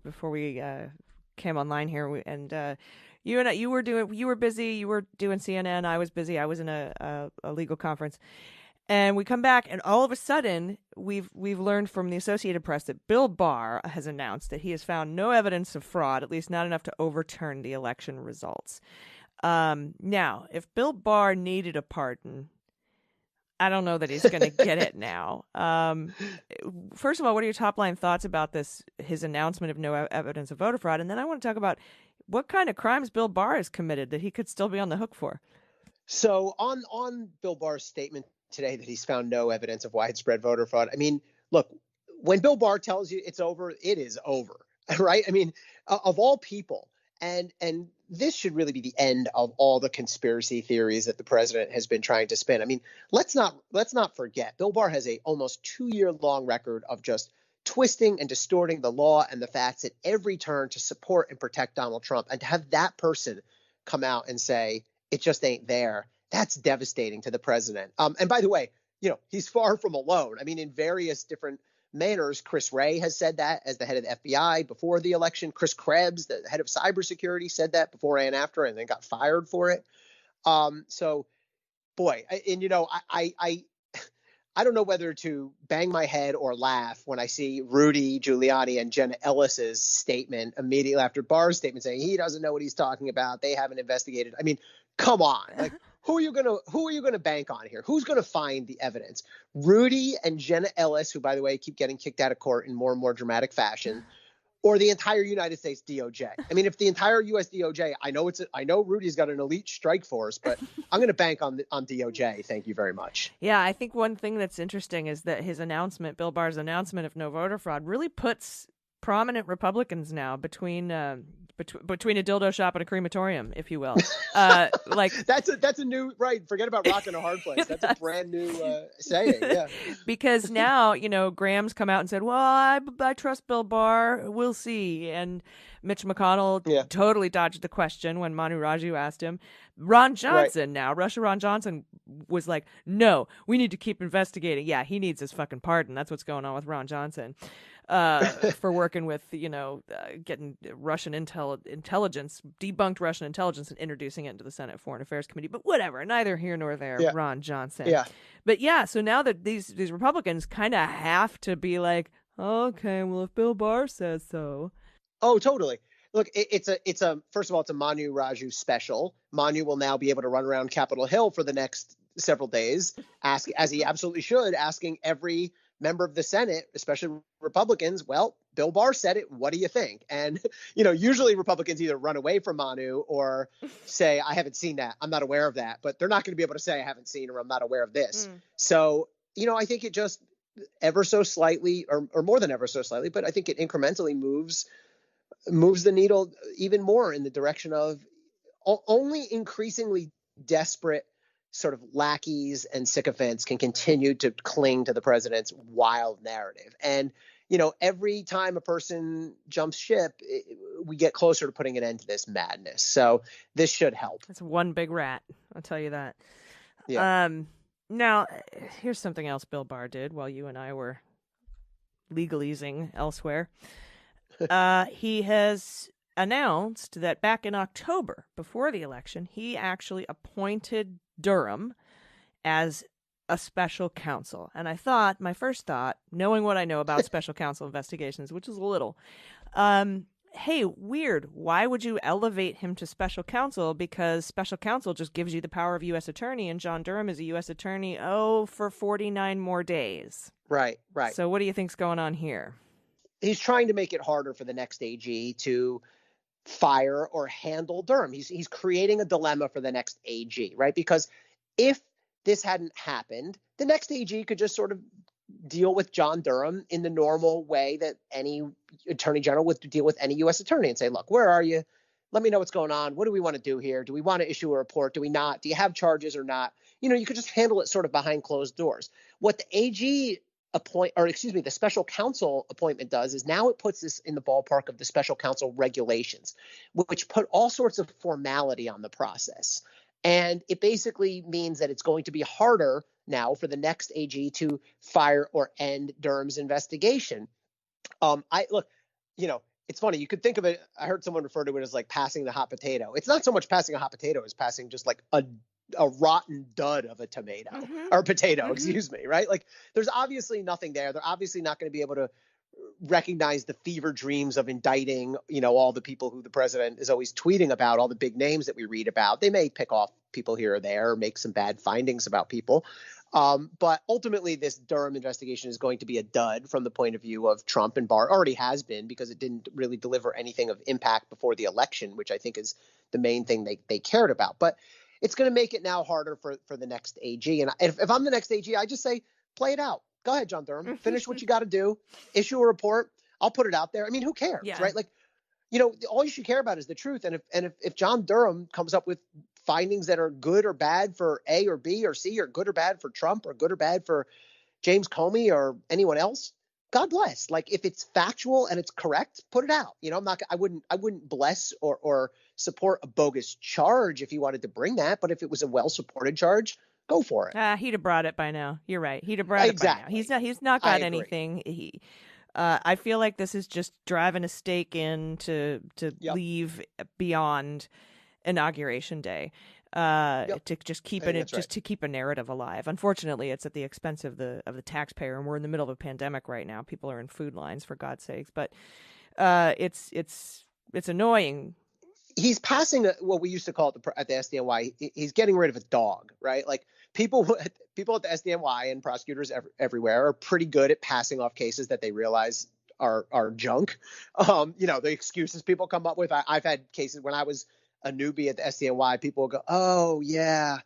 came online here, and you were busy. You were doing CNN. I was busy. I was in a legal conference. And we come back, and all of a sudden, we've learned from the Associated Press that Bill Barr has announced that he has found no evidence of fraud, at least not enough to overturn the election results. Now, if Bill Barr needed a pardon, I don't know that he's going to get it now. First of all, what are your top-line thoughts about his announcement of no evidence of voter fraud? And then I want to talk about what kind of crimes Bill Barr has committed that he could still be on the hook for. So on Bill Barr's statement today that he's found no evidence of widespread voter fraud. I mean, look, when Bill Barr tells you it's over, it is over, right? I mean, of all people, and this should really be the end of all the conspiracy theories that the president has been trying to spin. I mean, let's not forget, Bill Barr has a almost 2-year-long record of just twisting and distorting the law and the facts at every turn to support and protect Donald Trump. And to have that person come out and say it just ain't there, that's devastating to the president. And by the way, he's far from alone. I mean, in various different manners, Chris Wray has said that as the head of the FBI before the election. Chris Krebs, the head of cybersecurity, said that before and after, and then got fired for it. So, boy, I don't know whether to bang my head or laugh when I see Rudy Giuliani and Jenna Ellis's statement immediately after Barr's statement saying he doesn't know what he's talking about. They haven't investigated. I mean, come on. Like, who are you gonna bank on here? Who's gonna find the evidence? Rudy and Jenna Ellis, who, by the way, keep getting kicked out of court in more and more dramatic fashion, or the entire United States DOJ. I mean, if the entire U.S. DOJ, I know Rudy's got an elite strike force, but I'm going to bank on DOJ. Thank you very much. Yeah, I think one thing that's interesting is that his announcement, Bill Barr's announcement of no voter fraud, really puts prominent Republicans now between a dildo shop and a crematorium, if you will. Like that's a new right. Forget about rock in a hard place. That's a brand new saying. Yeah, because now Graham's come out and said, "Well, I trust Bill Barr. We'll see." And Mitch McConnell totally dodged the question when Manu Raju asked him. Ron Johnson Ron Johnson was like, "No, we need to keep investigating." Yeah, he needs his fucking pardon. That's what's going on with Ron Johnson. For working with, getting Russian intelligence, debunked Russian intelligence and introducing it into the Senate Foreign Affairs Committee. But whatever, neither here nor there, Ron Johnson. Yeah. But so now that these Republicans kind of have to be like, okay, well, if Bill Barr says so. Oh, totally. Look, it's a first of all, it's a Manu Raju special. Manu will now be able to run around Capitol Hill for the next several days, as he absolutely should, asking every member of the Senate, especially Republicans, well, Bill Barr said it. What do you think? And, usually Republicans either run away from Manu or say, I haven't seen that. I'm not aware of that. But they're not going to be able to say I haven't seen or I'm not aware of this. So, I think it just ever so slightly or more than ever so slightly, but I think it incrementally moves the needle even more in the direction of only increasingly desperate sort of lackeys and sycophants can continue to cling to the president's wild narrative. And, every time a person jumps ship, we get closer to putting an end to this madness. So this should help. It's one big rat. I'll tell you that. Yeah. Now, here's something else Bill Barr did while you and I were legalizing elsewhere. He has announced that back in October, before the election, he actually appointed Durham as a special counsel. And I thought, my first thought, knowing what I know about special counsel investigations, which is a little, hey, weird. Why would you elevate him to special counsel? Because special counsel just gives you the power of U.S. attorney, and John Durham is a U.S. attorney, for 49 more days. Right. So what do you think's going on here? He's trying to make it harder for the next AG to fire or handle Durham. He's creating a dilemma for the next AG, right? Because if this hadn't happened, the next AG could just sort of deal with John Durham in the normal way that any attorney general would deal with any U.S. attorney and say, look, where are you? Let me know what's going on. What do we want to do here? Do we want to issue a report? Do we not? Do you have charges or not? You could just handle it sort of behind closed doors. What the AG the special counsel appointment does is now it puts this in the ballpark of the special counsel regulations, which put all sorts of formality on the process. And it basically means that it's going to be harder now for the next AG to fire or end Durham's investigation. It's funny. You could think of it. I heard someone refer to it as like passing the hot potato. It's not so much passing a hot potato as passing just like a rotten dud of a tomato or potato, excuse me, right? Like there's obviously nothing there. They're obviously not going to be able to recognize the fever dreams of indicting, all the people who the president is always tweeting about, all the big names that we read about. They may pick off people here or there, or make some bad findings about people. But ultimately, this Durham investigation is going to be a dud from the point of view of Trump and Barr. Already has been, because it didn't really deliver anything of impact before the election, which I think is the main thing they cared about. But it's going to make it now harder for the next AG. And if I'm the next AG, I just say, play it out. Go ahead, John Durham. Finish what you got to do. Issue a report. I'll put it out there. I mean, who cares, right? Like, all you should care about is the truth. And if John Durham comes up with findings that are good or bad for A or B or C, or good or bad for Trump, or good or bad for James Comey or anyone else, God bless. Like, if it's factual and it's correct, put it out. I wouldn't bless or support a bogus charge if he wanted to bring that. But if it was a well-supported charge, go for it. He'd have brought it by now. You're right. He'd have brought it by now. He's not got anything. I feel like this is just driving a stake in to leave beyond. inauguration day. To just keep to keep a narrative alive. Unfortunately, it's at the expense of the taxpayer, and we're in the middle of a pandemic right now. People are in food lines, for God's sakes. But it's annoying. He's passing what we used to call at the SDNY. He's getting rid of a dog, right? Like people at the SDNY and prosecutors everywhere are pretty good at passing off cases that they realize are junk. The excuses people come up with. I've had cases when I was a newbie at the SDNY, people will go, oh, yeah,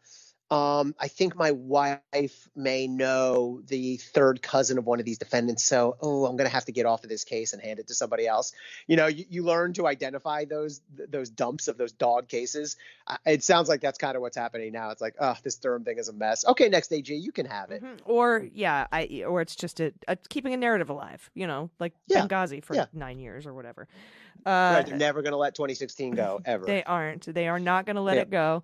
I think my wife may know the third cousin of one of these defendants. So, I'm going to have to get off of this case and hand it to somebody else. You learn to identify those dumps of those dog cases. It sounds like that's kind of what's happening now. It's like, this Durham thing is a mess. Okay, next AG, you can have it. Mm-hmm. Or it's just keeping a narrative alive, like Benghazi for 9 years or whatever. Right, they're never going to let 2016 go, ever. They aren't. They are not going to let it go.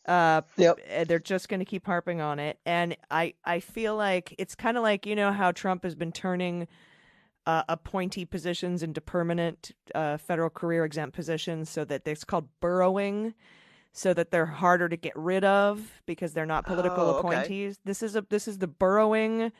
They're just going to keep harping on it. And I feel like it's kind of like, how Trump has been turning appointee positions into permanent federal career exempt positions, so that it's called burrowing, so that they're harder to get rid of because they're not political appointees. This is the burrowing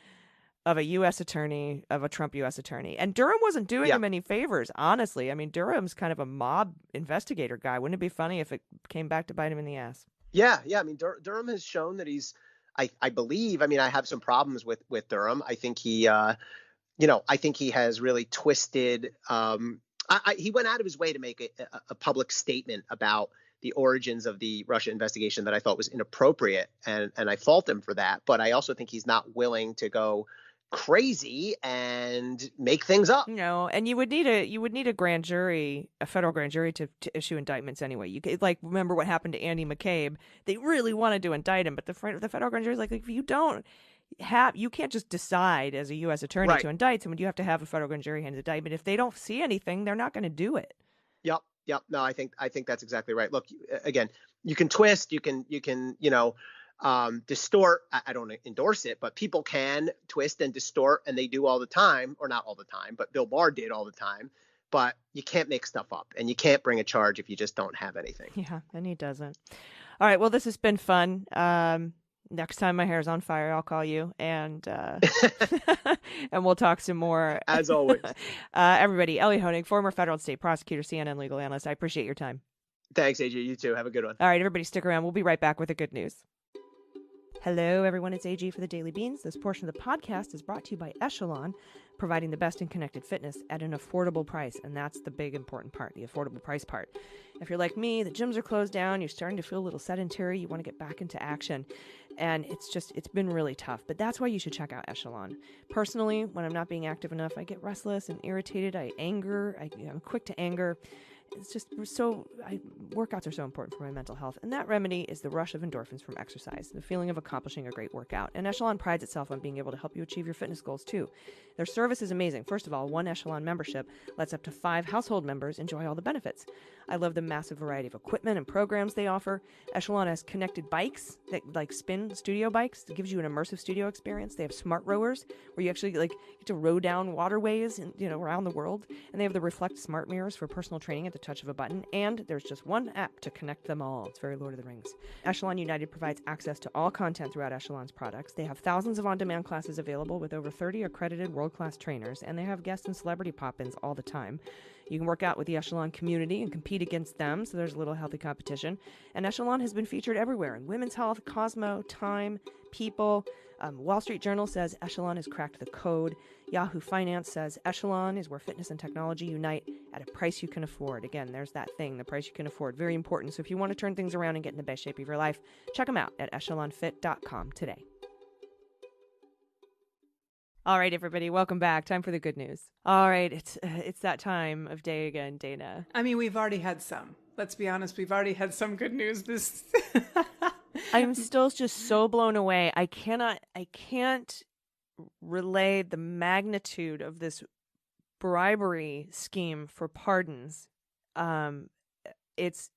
of a U.S. attorney, of a Trump U.S. attorney. And Durham wasn't doing him any favors, honestly. I mean, Durham's kind of a mob investigator guy. Wouldn't it be funny if it came back to bite him in the ass? Yeah. I mean, Durham has shown that he's, I believe, I mean, I have some problems with Durham. I think he, I think he has really twisted. He went out of his way to make a public statement about the origins of the Russia investigation that I thought was inappropriate. And I fault him for that. But I also think he's not willing to go crazy and make things up. And you would need a grand jury, a federal grand jury to issue indictments anyway. You could, remember what happened to Andy McCabe. They really wanted to indict him, but the federal grand jury is like, if you don't you can't just decide as a U.S. attorney to indict someone. You have to have a federal grand jury hand the indictment. If they don't see anything, they're not going to do it. Yep. No, I think that's exactly right. Look, again, you can twist, you can distort. I don't endorse it, but people can twist and distort, and they do all the time, or not all the time, but Bill Barr did all the time. But you can't make stuff up, and you can't bring a charge if you just don't have anything. Yeah, and he doesn't. All right, well, this has been fun. Next time my hair is on fire, I'll call you, and and we'll talk some more. As always. Everybody, Elie Honig, former federal and state prosecutor, CNN legal analyst. I appreciate your time. Thanks, AJ. You too. Have a good one. All right, everybody, stick around. We'll be right back with the good news. Hello, everyone. It's AG for the Daily Beans. This portion of the podcast is brought to you by Echelon, providing the best in connected fitness at an affordable price. And that's the big important part, the affordable price part. If you're like me, the gyms are closed down, you're starting to feel a little sedentary, you want to get back into action. And it's been really tough. But that's why you should check out Echelon. Personally, when I'm not being active enough, I get restless and irritated. I'm quick to anger. It's just workouts are so important for my mental health. And that remedy is the rush of endorphins from exercise, the feeling of accomplishing a great workout. And Echelon prides itself on being able to help you achieve your fitness goals, too. Their service is amazing. First of all, one Echelon membership lets up to 5 household members enjoy all the benefits. I love the massive variety of equipment and programs they offer. Echelon has connected bikes that spin studio bikes. It gives you an immersive studio experience. They have smart rowers where you actually get to row down waterways around the world. And they have the Reflect smart mirrors for personal training at the touch of a button. And there's just one app to connect them all. It's very Lord of the Rings. Echelon United provides access to all content throughout Echelon's products. They have thousands of on-demand classes available with over 30 accredited world-class trainers. And they have guest and celebrity pop-ins all the time. You can work out with the Echelon community and compete against them, so there's a little healthy competition. And Echelon has been featured everywhere in Women's Health, Cosmo, Time, People. Wall Street Journal says Echelon has cracked the code. Yahoo Finance says Echelon is where fitness and technology unite at a price you can afford. Again, there's that thing, the price you can afford. Very important. So if you want to turn things around and get in the best shape of your life, check them out at echelonfit.com today. All right, everybody, welcome back. Time for the good news. All right, it's that time of day again, Dana. I mean, we've already had some. Let's be honest, we've already had some good news. This I'm still just so blown away. I can't relay the magnitude of this bribery scheme for pardons. It's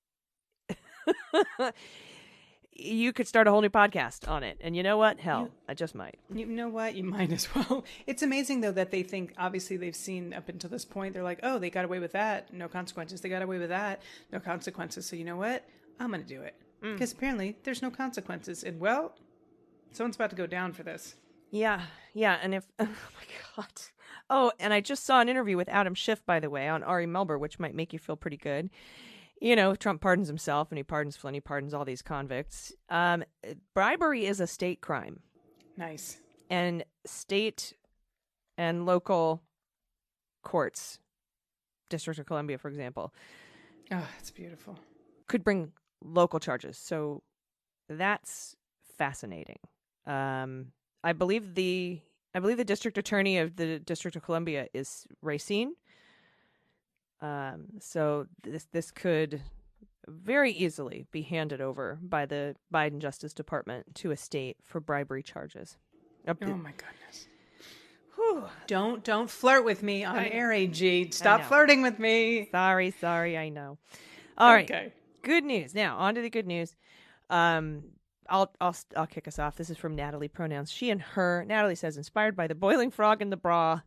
you could start a whole new podcast on it. And you know what? Hell, I just might. You know what? You might as well. It's amazing, though, that they think, obviously, they've seen up until this point, they're like, oh, they got away with that. No consequences. They got away with that. No consequences. So you know what? I'm going to do it. Because apparently there's no consequences. And, well, someone's about to go down for this. Yeah. And if, oh my God. Oh, and I just saw an interview with Adam Schiff, by the way, on Ari Melber, which might make you feel pretty good. You know, Trump pardons himself and he pardons Flynn, he pardons all these convicts. Bribery is a state crime. Nice. And state and local courts, District of Columbia, for example, Oh, it's beautiful. could bring local charges. So that's fascinating. I believe the district attorney of the District of Columbia is Racine. So this could very easily be handed over by the Biden Justice Department to a state for bribery charges. Oh my goodness. Whew. Don't flirt with me on air, AG. Stop flirting with me. Sorry, I know. All right. Okay. Good news. Now, on to the good news. I'll kick us off. This is from Natalie, pronouns she and her. Natalie says, inspired by the boiling frog in the bra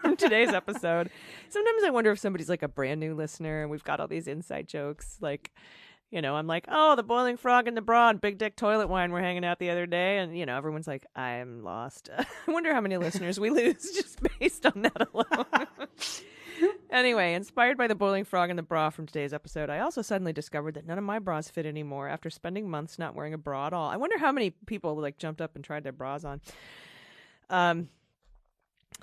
from today's episode. Sometimes I wonder if somebody's like a brand new listener and we've got all these inside jokes. Like, you know, I'm like, oh, the boiling frog in the bra and big dick toilet wine were hanging out the other day. And, you know, everyone's like, I'm lost. I wonder how many listeners we lose just based on that alone. Anyway, inspired by the boiling frog in the bra from today's episode, I also suddenly discovered that none of my bras fit anymore after spending months not wearing a bra at all. I wonder how many people like jumped up and tried their bras on.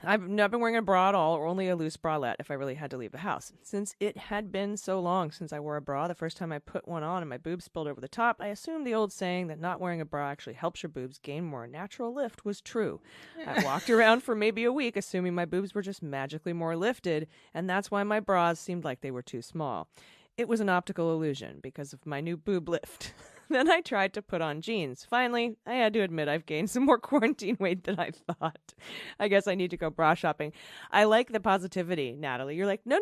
I've not been wearing a bra at all, or only a loose bralette if I really had to leave the house. Since it had been so long since I wore a bra, the first time I put one on and my boobs spilled over the top, I assumed the old saying that not wearing a bra actually helps your boobs gain more natural lift was true. I walked around for maybe a week assuming my boobs were just magically more lifted, and that's why my bras seemed like they were too small. It was an optical illusion because of my new boob lift. Then I tried to put on jeans. Finally, I had to admit I've gained some more quarantine weight than I thought. I guess I need to go bra shopping. I like the positivity, Natalie. You're like, no.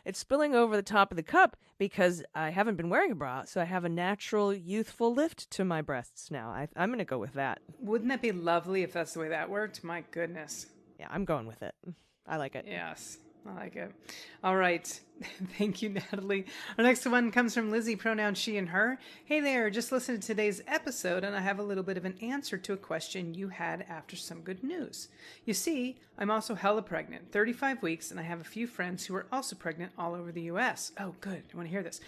It's spilling over the top of the cup because I haven't been wearing a bra, so I have a natural, youthful lift to my breasts now. I'm going to go with that. Wouldn't that be lovely if that's the way that worked? My goodness. Yeah, I'm going with it. I like it. Yes. I like it. All right. Thank you, Natalie. Our next one comes from Lizzie, pronouns she and her. Hey there, just listened to today's episode, and I have a little bit of an answer to a question you had after some good news. You see, I'm also hella pregnant, 35 weeks, and I have a few friends who are also pregnant all over the U.S. Oh, good. I want to hear this.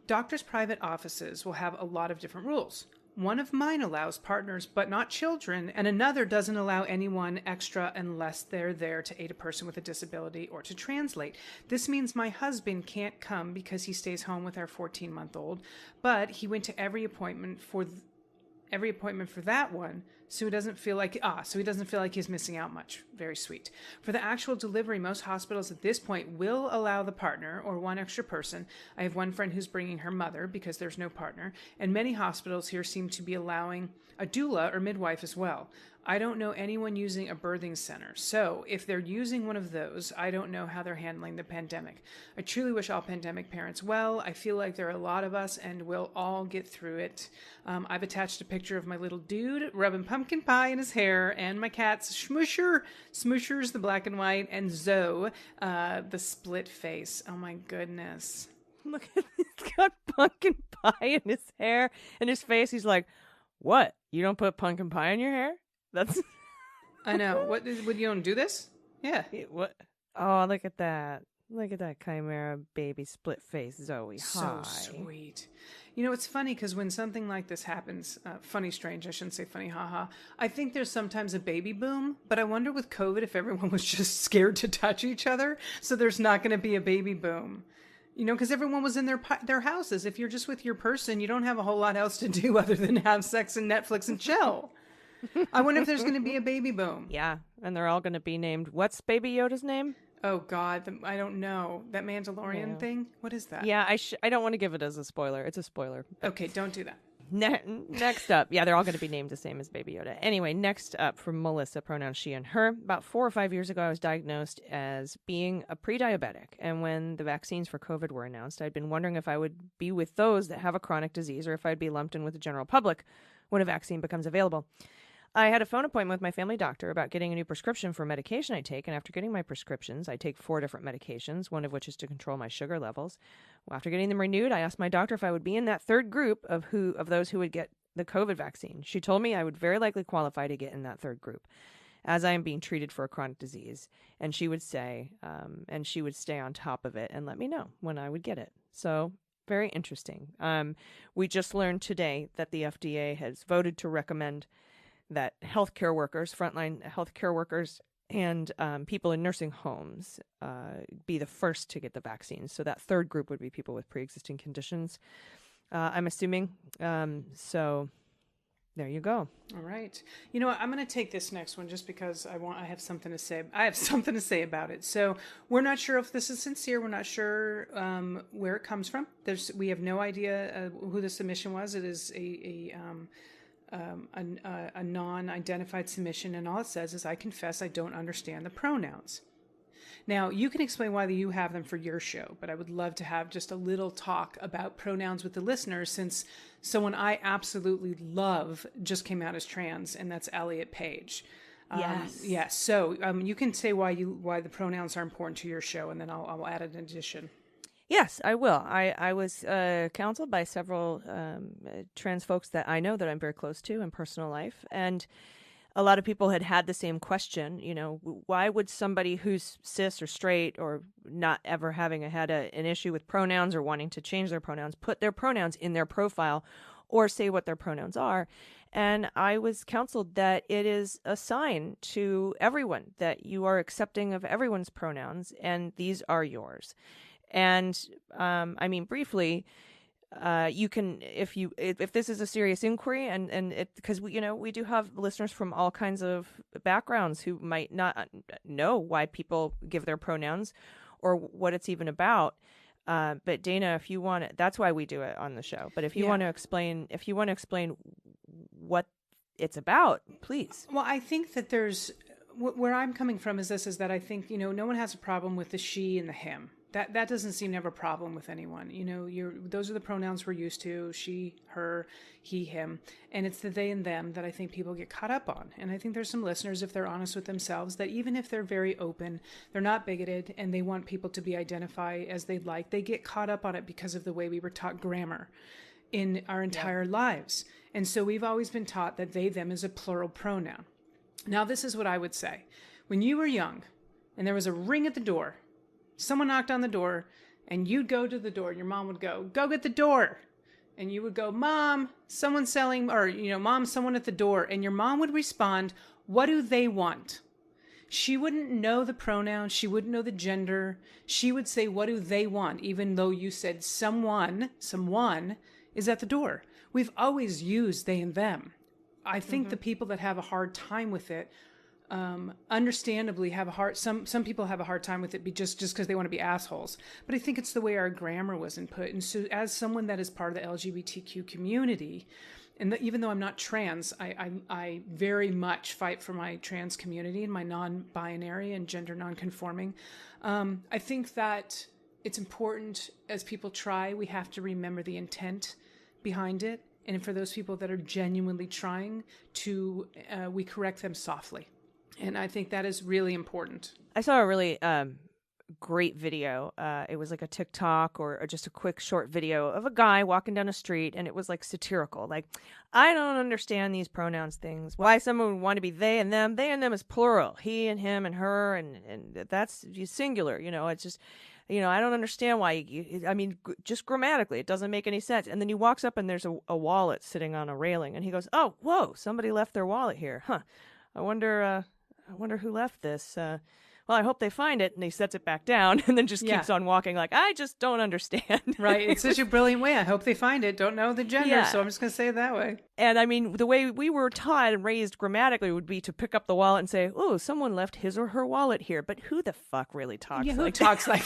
Doctors' private offices will have a lot of different rules. One of mine allows partners but not children, and another doesn't allow anyone extra unless they're there to aid a person with a disability or to translate. This means my husband can't come because he stays home with our 14-month-old, but he went to every appointment for that one, so he doesn't feel like he's missing out much. Very sweet. For the actual delivery, most hospitals at this point will allow the partner or one extra person. I have one friend who's bringing her mother because there's no partner, and many hospitals here seem to be allowing a doula or midwife as well. I don't know anyone using a birthing center, so if they're using one of those, I don't know how they're handling the pandemic. I truly wish all pandemic parents well. I feel like there are a lot of us, and we'll all get through it. I've attached a picture of my little dude rubbing pumpkin pie in his hair, and my cats Smooshers, the black and white, and Zoe, the split face. Oh my goodness. Look at he's got pumpkin pie in his hair and his face. He's like, what? You don't put pumpkin pie in your hair? That's I know. What you don't do this? Yeah. What? Oh, look at that. Look at that chimera baby split face Zoe. So Hi. sweet. You know, it's funny because when something like this happens, funny, strange, I shouldn't say funny, haha. I think there's sometimes a baby boom, but I wonder with COVID if everyone was just scared to touch each other, so there's not going to be a baby boom. You know, because everyone was in their houses. If you're just with your person, you don't have a whole lot else to do other than have sex and Netflix and chill. I wonder if there's going to be a baby boom. Yeah, and they're all going to be named. What's Baby Yoda's name? Oh God, I don't know. That Mandalorian thing. What is that? Yeah, I don't want to give it as a spoiler. It's a spoiler. Okay, don't do that. Next up, yeah, they're all going to be named the same as Baby Yoda. Anyway, next up from Melissa, pronouns she and her. About 4 or 5 years ago, I was diagnosed as being a pre-diabetic, and when the vaccines for COVID were announced, I'd been wondering if I would be with those that have a chronic disease or if I'd be lumped in with the general public when a vaccine becomes available. I had a phone appointment with my family doctor about getting a new prescription for medication I take. And after getting my prescriptions, I take 4 different medications, one of which is to control my sugar levels. Well, after getting them renewed, I asked my doctor if I would be in that third group of those who would get the COVID vaccine. She told me I would very likely qualify to get in that third group, as I am being treated for a chronic disease. And she would say, and she would stay on top of it and let me know when I would get it. So very interesting. We just learned today that the FDA has voted to recommend that healthcare workers, frontline healthcare workers, and people in nursing homes be the first to get the vaccine. So that third group would be people with pre-existing conditions, I'm assuming. So there you go. All right. You know what? I'm going to take this next one just because I have something to say. I have something to say about it. So we're not sure if this is sincere. We're not sure where it comes from. We have no idea who the submission was. It is a non-identified submission, and all it says is, I confess I don't understand the pronouns. Now, you can explain why you have them for your show, but I would love to have just a little talk about pronouns with the listeners, since someone I absolutely love just came out as trans, and that's Elliot Page. Yes. Yes. So you can say why the pronouns are important to your show, and then I'll add an addition. Yes, I will. I was counseled by several trans folks that I know that I'm very close to in personal life. And a lot of people had the same question, why would somebody who's cis or straight or not ever having had an issue with pronouns or wanting to change their pronouns, put their pronouns in their profile or say what their pronouns are? And I was counseled that it is a sign to everyone that you are accepting of everyone's pronouns and these are yours. And briefly, you can, if this is a serious inquiry, and because we do have listeners from all kinds of backgrounds who might not know why people give their pronouns or what it's even about. But Dana, if you want, that's why we do it on the show. But if you want to explain, what it's about, please. Well, I think that where I'm coming from is that I think no one has a problem with the she and the him. That doesn't seem to have a problem with anyone. Those are the pronouns we're used to: she, her, he, him, and it's the they and them that I think people get caught up on. And I think there's some listeners, if they're honest with themselves, that even if they're very open, they're not bigoted, and they want people to be identified as they'd like, they get caught up on it because of the way we were taught grammar in our entire lives. And so we've always been taught that they, them is a plural pronoun. Now, this is what I would say. When you were young and there was a ring at the door, someone knocked on the door, and you'd go to the door, and your mom would go get the door. And you would go, Mom, someone's selling, or, Mom, someone at the door. And your mom would respond, what do they want? She wouldn't know the pronoun. She wouldn't know the gender. She would say, what do they want? Even though you said someone is at the door. We've always used they and them. I think the people that have a hard time with it, understandably some people have a hard time with it just because they want to be assholes. But I think it's the way our grammar was input. And so as someone that is part of the LGBTQ community, and even though I'm not trans, I very much fight for my trans community and my non-binary and gender non-conforming. I think that it's important, as people try, we have to remember the intent behind it. And for those people that are genuinely trying to, we correct them softly. And I think that is really important. I saw a really great video. It was like a TikTok or just a quick short video of a guy walking down a street, and it was like satirical. Like, I don't understand these pronouns things. Why someone would want to be they and them. They and them is plural. He and him and her, and that's singular. It's just, I don't understand why. Just grammatically, it doesn't make any sense. And then he walks up, and there's a wallet sitting on a railing, and he goes, "Oh, whoa! Somebody left their wallet here, huh? I wonder who left this. Well, I hope they find it." And he sets it back down and then just keeps on walking like, I just don't understand. Right. It's such a brilliant way. I hope they find it. Don't know the gender, so I'm just going to say it that way. And the way we were taught and raised grammatically would be to pick up the wallet and say, oh, someone left his or her wallet here. But who the fuck really talks like talks like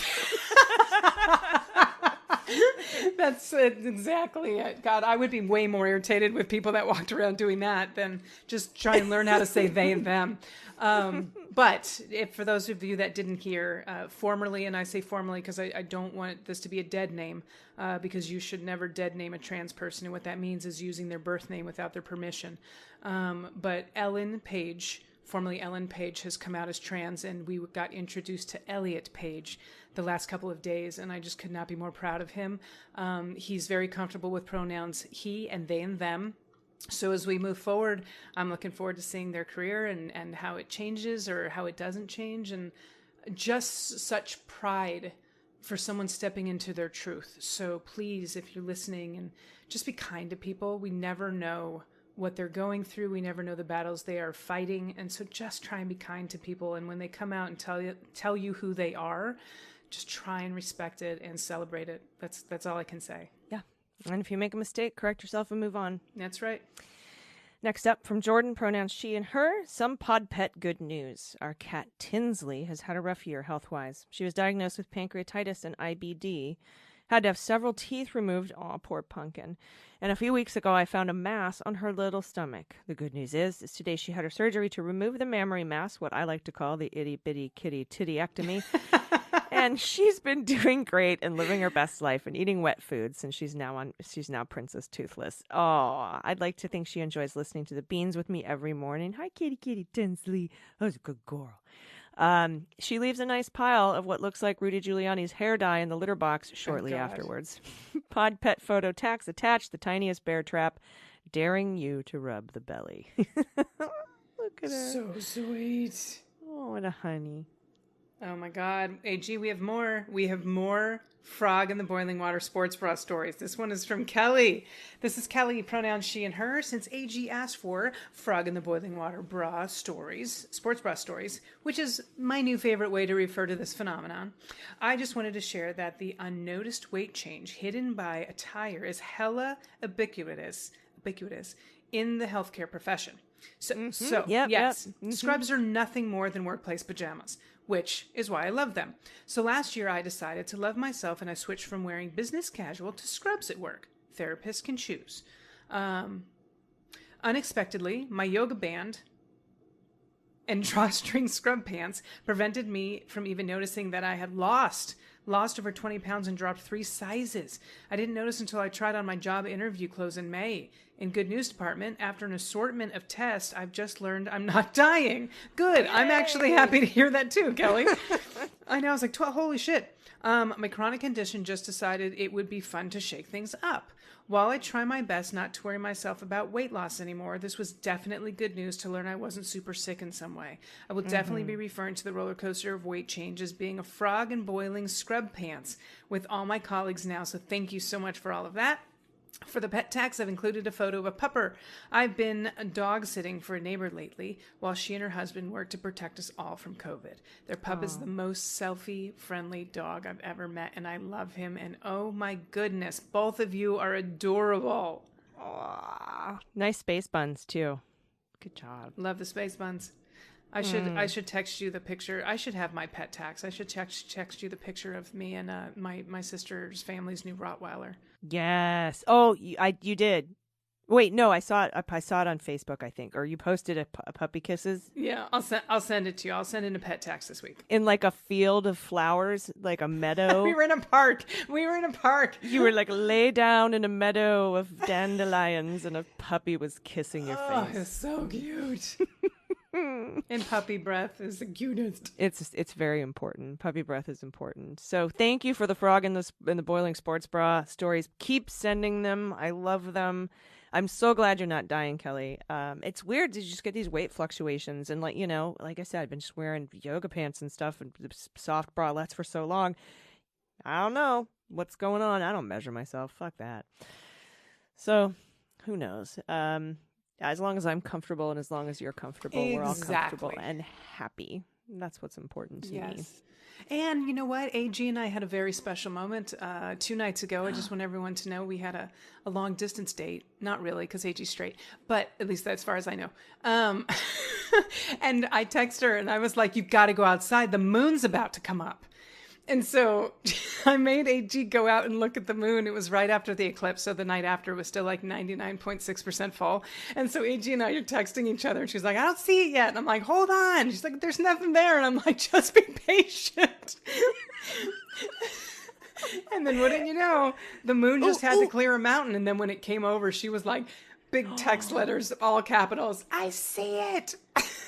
That's exactly it. God, I would be way more irritated with people that walked around doing that than just try and learn how to say they and them. But for those of you that didn't hear, formerly, and I say formerly because I don't want this to be a dead name, because you should never dead name a trans person. And what that means is using their birth name without their permission. But Ellen Page, formerly Ellen Page, has come out as trans, and we got introduced to Elliot Page the last couple of days, and I just could not be more proud of him. He's very comfortable with pronouns he and they and them. So as we move forward, I'm looking forward to seeing their career and how it changes or how it doesn't change, and just such pride for someone stepping into their truth. So please, if you're listening, and just be kind to people. We never know what they're going through. We never know the battles they are fighting. And so just try and be kind to people. And when they come out and tell you who they are, just try and respect it and celebrate it. That's all I can say. Yeah. And if you make a mistake, correct yourself and move on. That's right. Next up from Jordan, pronouns she and her, some pod pet good news. Our cat Tinsley has had a rough year health-wise. She was diagnosed with pancreatitis and IBD, had to have several teeth removed. Aw, poor pumpkin. And a few weeks ago, I found a mass on her little stomach. The good news is today she had her surgery to remove the mammary mass, what I like to call the itty-bitty kitty tittyectomy. And she's been doing great and living her best life and eating wet food since she's now Princess Toothless. Oh, I'd like to think she enjoys listening to the beans with me every morning. Hi, kitty Tinsley. Oh, a good girl. She leaves a nice pile of what looks like Rudy Giuliani's hair dye in the litter box shortly afterwards. Pod pet photo tags attached, the tiniest bear trap, daring you to rub the belly. Look at her. So sweet. Oh, what a honey. Oh my God. AG, we have more. We have more Frog in the Boiling Water sports bra stories. This one is from Kelly. This is Kelly, pronouns she and her, since AG asked for Frog in the Boiling Water bra stories, sports bra stories, which is my new favorite way to refer to this phenomenon. I just wanted to share that the unnoticed weight change hidden by attire is hella ubiquitous in the healthcare profession. So yes, scrubs are nothing more than workplace pajamas, which is why I love them. So last year I decided to love myself, and I switched from wearing business casual to scrubs at work. Therapists can choose. Unexpectedly, my yoga band and drawstring scrub pants prevented me from even noticing that I had lost over 20 pounds and dropped 3 sizes. I didn't notice until I tried on my job interview clothes in May. In Good News Department, after an assortment of tests, I've just learned I'm not dying. Good. Yay! I'm actually happy to hear that too, Kelly. I know. I was like, holy shit. My chronic condition just decided it would be fun to shake things up. While I try my best not to worry myself about weight loss anymore, this was definitely good news to learn I wasn't super sick in some way. I will definitely be referring to the roller coaster of weight change as being a frog in boiling scrub pants with all my colleagues now. So thank you so much for all of that. For the pet tags, I've included a photo of a pupper. I've been dog sitting for a neighbor lately while she and her husband work to protect us all from COVID. Their pup is the most selfie-friendly dog I've ever met, and I love him. And oh my goodness, both of you are adorable. Aww. Nice space buns, too. Good job. Love the space buns. I should text you the picture. I should have my pet tax. I should text you the picture of me and my sister's family's new Rottweiler. Yes. Oh, you did. Wait, no, I saw it. I saw it on Facebook, I think, or you posted a puppy kisses. Yeah, I'll send it to you. I'll send in a pet tax this week. In like a field of flowers, like a meadow. We were in a park. You were like lay down in a meadow of dandelions, and a puppy was kissing your face. Oh, it's so cute. And puppy breath is the cutest. It's very important. Puppy breath is important. So thank you for the frog in the boiling sports bra stories. Keep sending them. I love them. I'm so glad you're not dying, Kelly. It's weird to just get these weight fluctuations, and like I said, I've been just wearing yoga pants and stuff and soft bralettes for so long. I don't know what's going on. I don't measure myself. Fuck that. So who knows? As long as I'm comfortable and as long as you're comfortable, we're all comfortable and happy. That's what's important to me. And you know what? AG and I had a very special moment 2 nights ago. I just want everyone to know we had a long distance date. Not really, because AG's straight, but at least as far as I know. And I text her and I was like, you've got to go outside. The moon's about to come up. And so I made AG go out and look at the moon. It was right after the eclipse. So the night after it was still like 99.6% full. And so AG and I are texting each other. And she's like, I don't see it yet. And I'm like, hold on. She's like, there's nothing there. And I'm like, just be patient. And then wouldn't you know, the moon just had to clear a mountain. And then when it came over, she was like, big text letters, all capitals, I see it.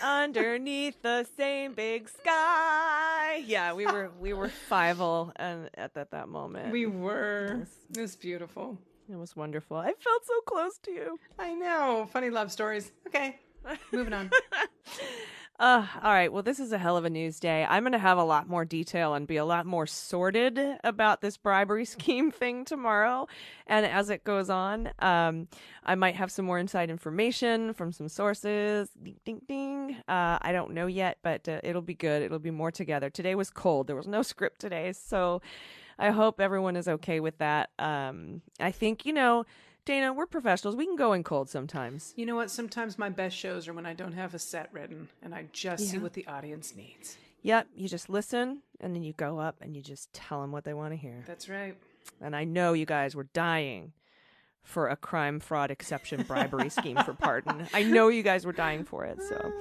Underneath the same big sky. Yeah, we were five-ul and at that moment. We were. It was beautiful. It was wonderful. I felt so close to you. I know. Funny love stories. Okay. Moving on. All right. Well, this is a hell of a news day. I'm going to have a lot more detail and be a lot more sorted about this bribery scheme thing tomorrow. And as it goes on, I might have some more inside information from some sources. Ding, ding, ding. I don't know yet, but it'll be good. It'll be more together. Today was cold. There was no script today. So I hope everyone is okay with that. I think, Dana, we're professionals. We can go in cold sometimes. You know what? Sometimes my best shows are when I don't have a set written and I just see what the audience needs. Yep. You just listen and then you go up and you just tell them what they want to hear. That's right. And I know you guys were dying for a crime, fraud, exception, bribery scheme for pardon. I know you guys were dying for it. So,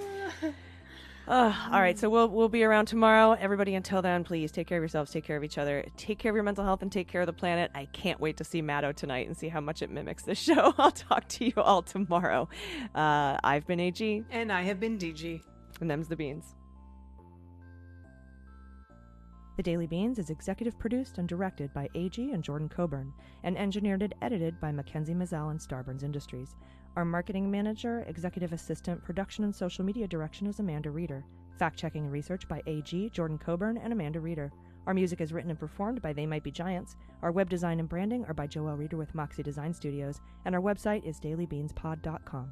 all right. So we'll be around tomorrow. Everybody, until then, please take care of yourselves, take care of each other, take care of your mental health, and take care of the planet. I can't wait to see Maddo tonight and see how much it mimics this show. I'll talk to you all tomorrow. I've been AG. And I have been DG. And them's the beans. The Daily Beans is executive produced and directed by AG and Jordan Coburn, and engineered and edited by Mackenzie Mazzell and Starburns Industries. Our marketing manager, executive assistant, production and social media direction is Amanda Reeder. Fact-checking and research by AG, Jordan Coburn, and Amanda Reeder. Our music is written and performed by They Might Be Giants. Our web design and branding are by Joelle Reeder with Moxie Design Studios, and our website is dailybeanspod.com.